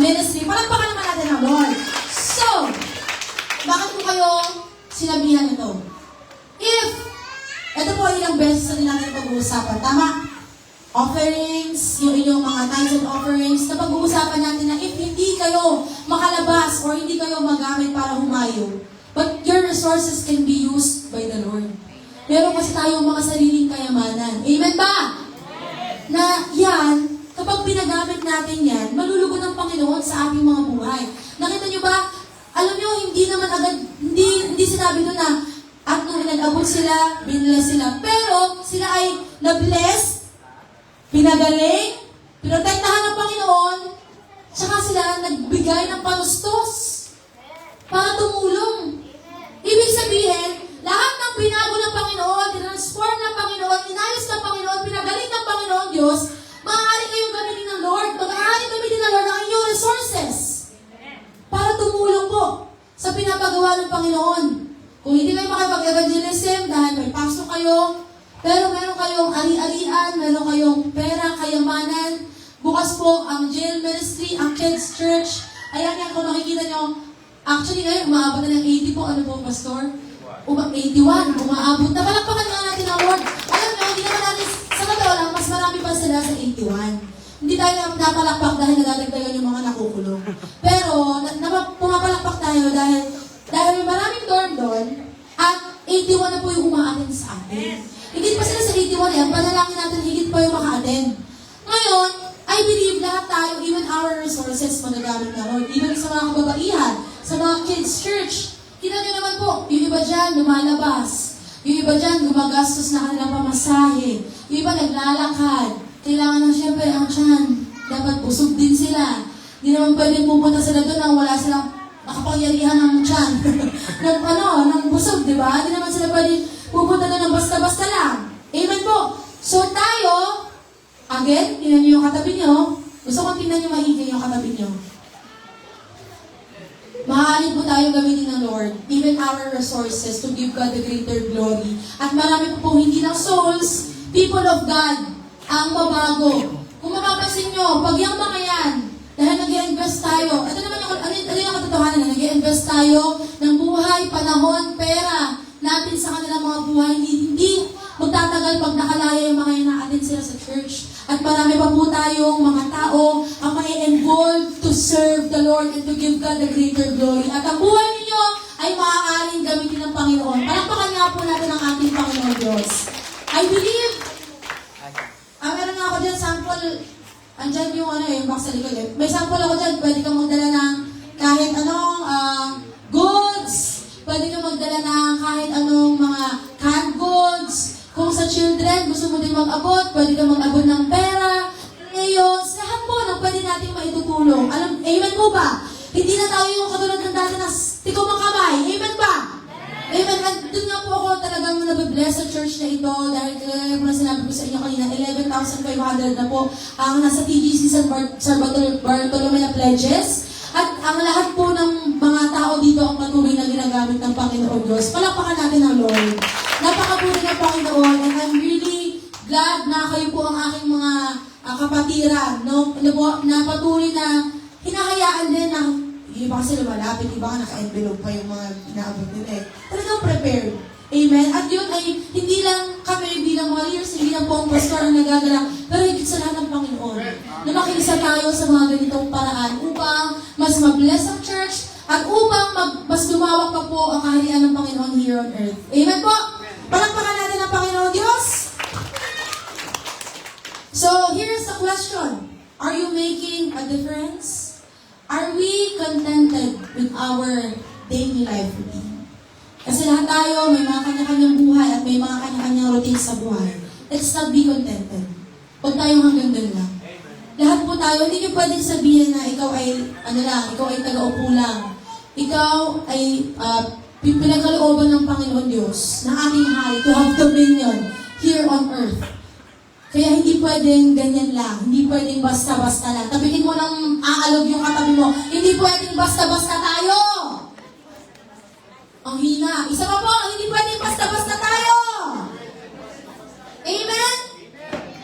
Ministry. Palagpakan naman natin ang Lord. So, bakit po kayo sinabihan ito? Ito po ilang beses na natin pag-uusapan. Tama? Offerings, yung inyong mga tithes and offerings, na pag-uusapan natin na if hindi kayo makalabas or hindi kayo magamit para humayo, but your resources can be used by the Lord. Meron kasi tayong mga sariling kayamanan. Amen ba? Na yan, kapag pinagamit natin yan, malulugo ng Panginoon sa ating mga buhay. Nakita nyo ba? Alam nyo, hindi naman agad, hindi sinabi doon na at nung inag-abot sila, binless sila. Pero sila ay na-bless, pinagaling, pinotektahan ng Panginoon, tsaka sila nagbigay ng panustos para tumulong. Ibig sabihin, lahat ng binago ng Panginoon, transform ng Panginoon, inayos ng Panginoon, pinagaling ng Panginoon Diyos, maaari kayong gamitin ng Lord, maaari gamitin ng Lord ang inyong resources para tumulong po sa pinapagawa ng Panginoon. Kung hindi kayo makapag-evangelism dahil may pasok kayo, pero meron kayong ari-arian, meron kayong pera, kayamanan, bukas po ang jail ministry, ang kids church, ayan yan, kung makikita nyo, actually ngayon, umaabot na ng 80 po, ano po, Pastor? 81, umaabot na. Palakpakan nga natin ang Lord. Alam nyo, hindi naman natin, sa totoo lang, mas marami pa sila sa 81. Hindi tayo napalakpak dahil nadadagdagan yung mga nakukulong. Pero, pumapalakpak tayo dahil may maraming dorm doon, at 81 na po yung umaatin sa atin. Higit pa sila sa 81 yan, panalangin natin higit pa yung maka-attend. Ngayon, I believe lahat tayo, even our resources, magagamit na Lord. Even sa mga kababaihan, sa mga kids church, kita nyo naman po, yung iba dyan lumalabas. Yung iba dyan gumagastos na kanilang pamasahe. Yung iba naglalakad. Kailangan ng syempre ang tiyan. Dapat busog din sila. Hindi naman pwedeng pupunta sila doon nang wala silang nakapangyarihan ng tiyan. ng busog, di ba? Hindi naman sila pwedeng pupunta doon ng basta-basta lang. Amen po. So tayo, again, tingnan nyo yung katabi nyo. Gusto kong tingnan nyo maigi yung katabi nyo. Mahalin po tayo gamitin ng Lord, even our resources to give God the greater glory. At marami po hindi lang souls, people of God, ang mabago. Kung mapapansin nyo, pag yung mga yan, dahil nag-i-invest tayo, ito naman yung katotohanan na nag-i-invest tayo ng buhay, panahon, pera natin sa kanilang mga buhay, hindi magtatagal pag nakalaya yung mga yan na-attend sila sa church. At marami pa po tayong mga tao ang may involved to serve the Lord and to give God the greater glory. At ang buhay ninyo ay maaaring gamitin ng Panginoon. Palakpakan nga po natin ang ating Panginoon Diyos. I believe, meron nga ako dyan sample, andyan yung box sa likod. May sample ako dyan, pwede kang magdala ng kahit anong goods, pwede kang magdala ng kahit anong mga canned goods. Kung sa children, gusto mo din mag-abot, pwede ka mag-abot ng pera. Ngayon, lahat po ng pwede natin maitutulong. Amen po ba? Hindi na tayo yung katulad ng dati na tiko makamay. Amen ba? Amen. At doon nga po ako talagang nabibless sa church na ito dahil kaya ko na sinabi ko sa inyo kanina, 11,500 na po ang nasa TGC San Bartolome na pledges. At ang lahat po ng mga tao dito ang patuloy na ginagamit ng Panginoon Diyos. Palakpakan natin ang Lord. Napakabuli ng Panginoon, and I'm really glad na kayo po ang aking mga kapatiran, no? Na patuloy na hinahayaan din ng yung iba kasi lumalapit, iba nga naka-envelope pa yung mga inaabot nila eh. Talagang prepared. Amen? At yun ay hindi lang kami bilang mga leaders, hindi lang po ang pastor ang nagagala, pero higit sa lahat ng Panginoon. Na makiisa tayo sa mga ganitong paraan upang mas mabless ang church at upang mas lumawak pa po ang kaharian ng Panginoon here on earth. Amen po? Palakpakan natin ang Panginoon Diyos. So, here's the question. Are you making a difference? Are we contented with our daily life routine? Kasi lahat tayo, may mga kanya-kanyang buhay at may mga kanya-kanyang routine sa buhay. Let's not be contented. Huwag tayong hanggang doon lang. Lahat po tayo, hindi nyo pwedeng sabihin na ikaw ay, ikaw ay taga-upo lang. Ikaw ay pinagkalooban ng Panginoon Diyos, ng ating hari, to have dominion here on earth. Kaya hindi pwedeng ganyan lang. Hindi pwedeng basta-basta lang. Tabihin mo ng aalog yung katabi mo. Hindi pwedeng basta-basta tayo. Ang hina. Isa pa po, hindi pwedeng basta-basta tayo. Amen?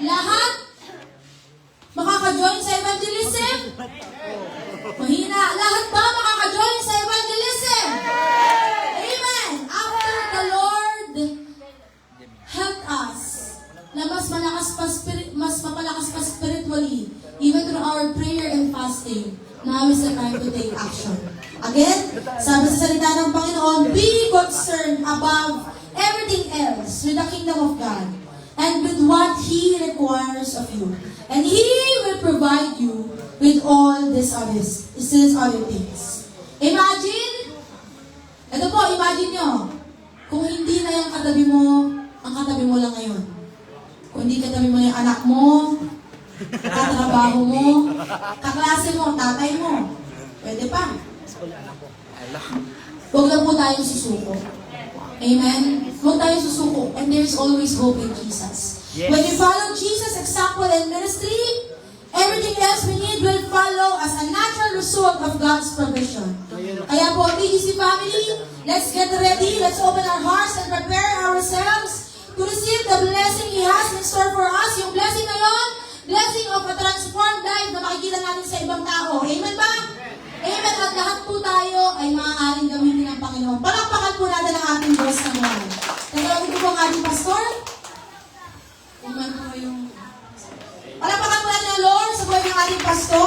Lahat makaka-join sa evangelism? Mahina. Lahat ba makaka-join sa evangelism? Amen. After the Lord help us na mas mapalakas pa spiritually, even through our prayer and fasting, now is the time to take action. Again, sabi sa salita ng Panginoon, be concerned above everything else with the kingdom of God and with what He requires of you. And He will provide you with all these other things. Imagine, ito po, imagine nyo, kung hindi na yung katabi mo, ang katabi mo lang ngayon. Kung hindi katabi mo na yung anak mo, katrabaho mo, kaklase mo, tatay mo, pwede pa. Huwag lang po tayong susuko. Amen? Huwag tayong susuko. And there's always hope in Jesus. Yes. When you follow Jesus' example and ministry, everything else we need will follow as a natural result of God's provision. Kaya po, TGC family, let's get ready. Let's open our hearts and prepare ourselves to receive the blessing He has in store for us. Yung blessing na yun, blessing of a transformed life na makikita natin sa ibang tao. Amen ba? Amen. At lahat po tayo ay maaaring gamitin ng Panginoon. Palakpakan po natin ang ating Diyos ng buhay. Tagalogin ko po ang ating pastor. Palakpakan po natin ang Lord sa buhay ng ating pastor.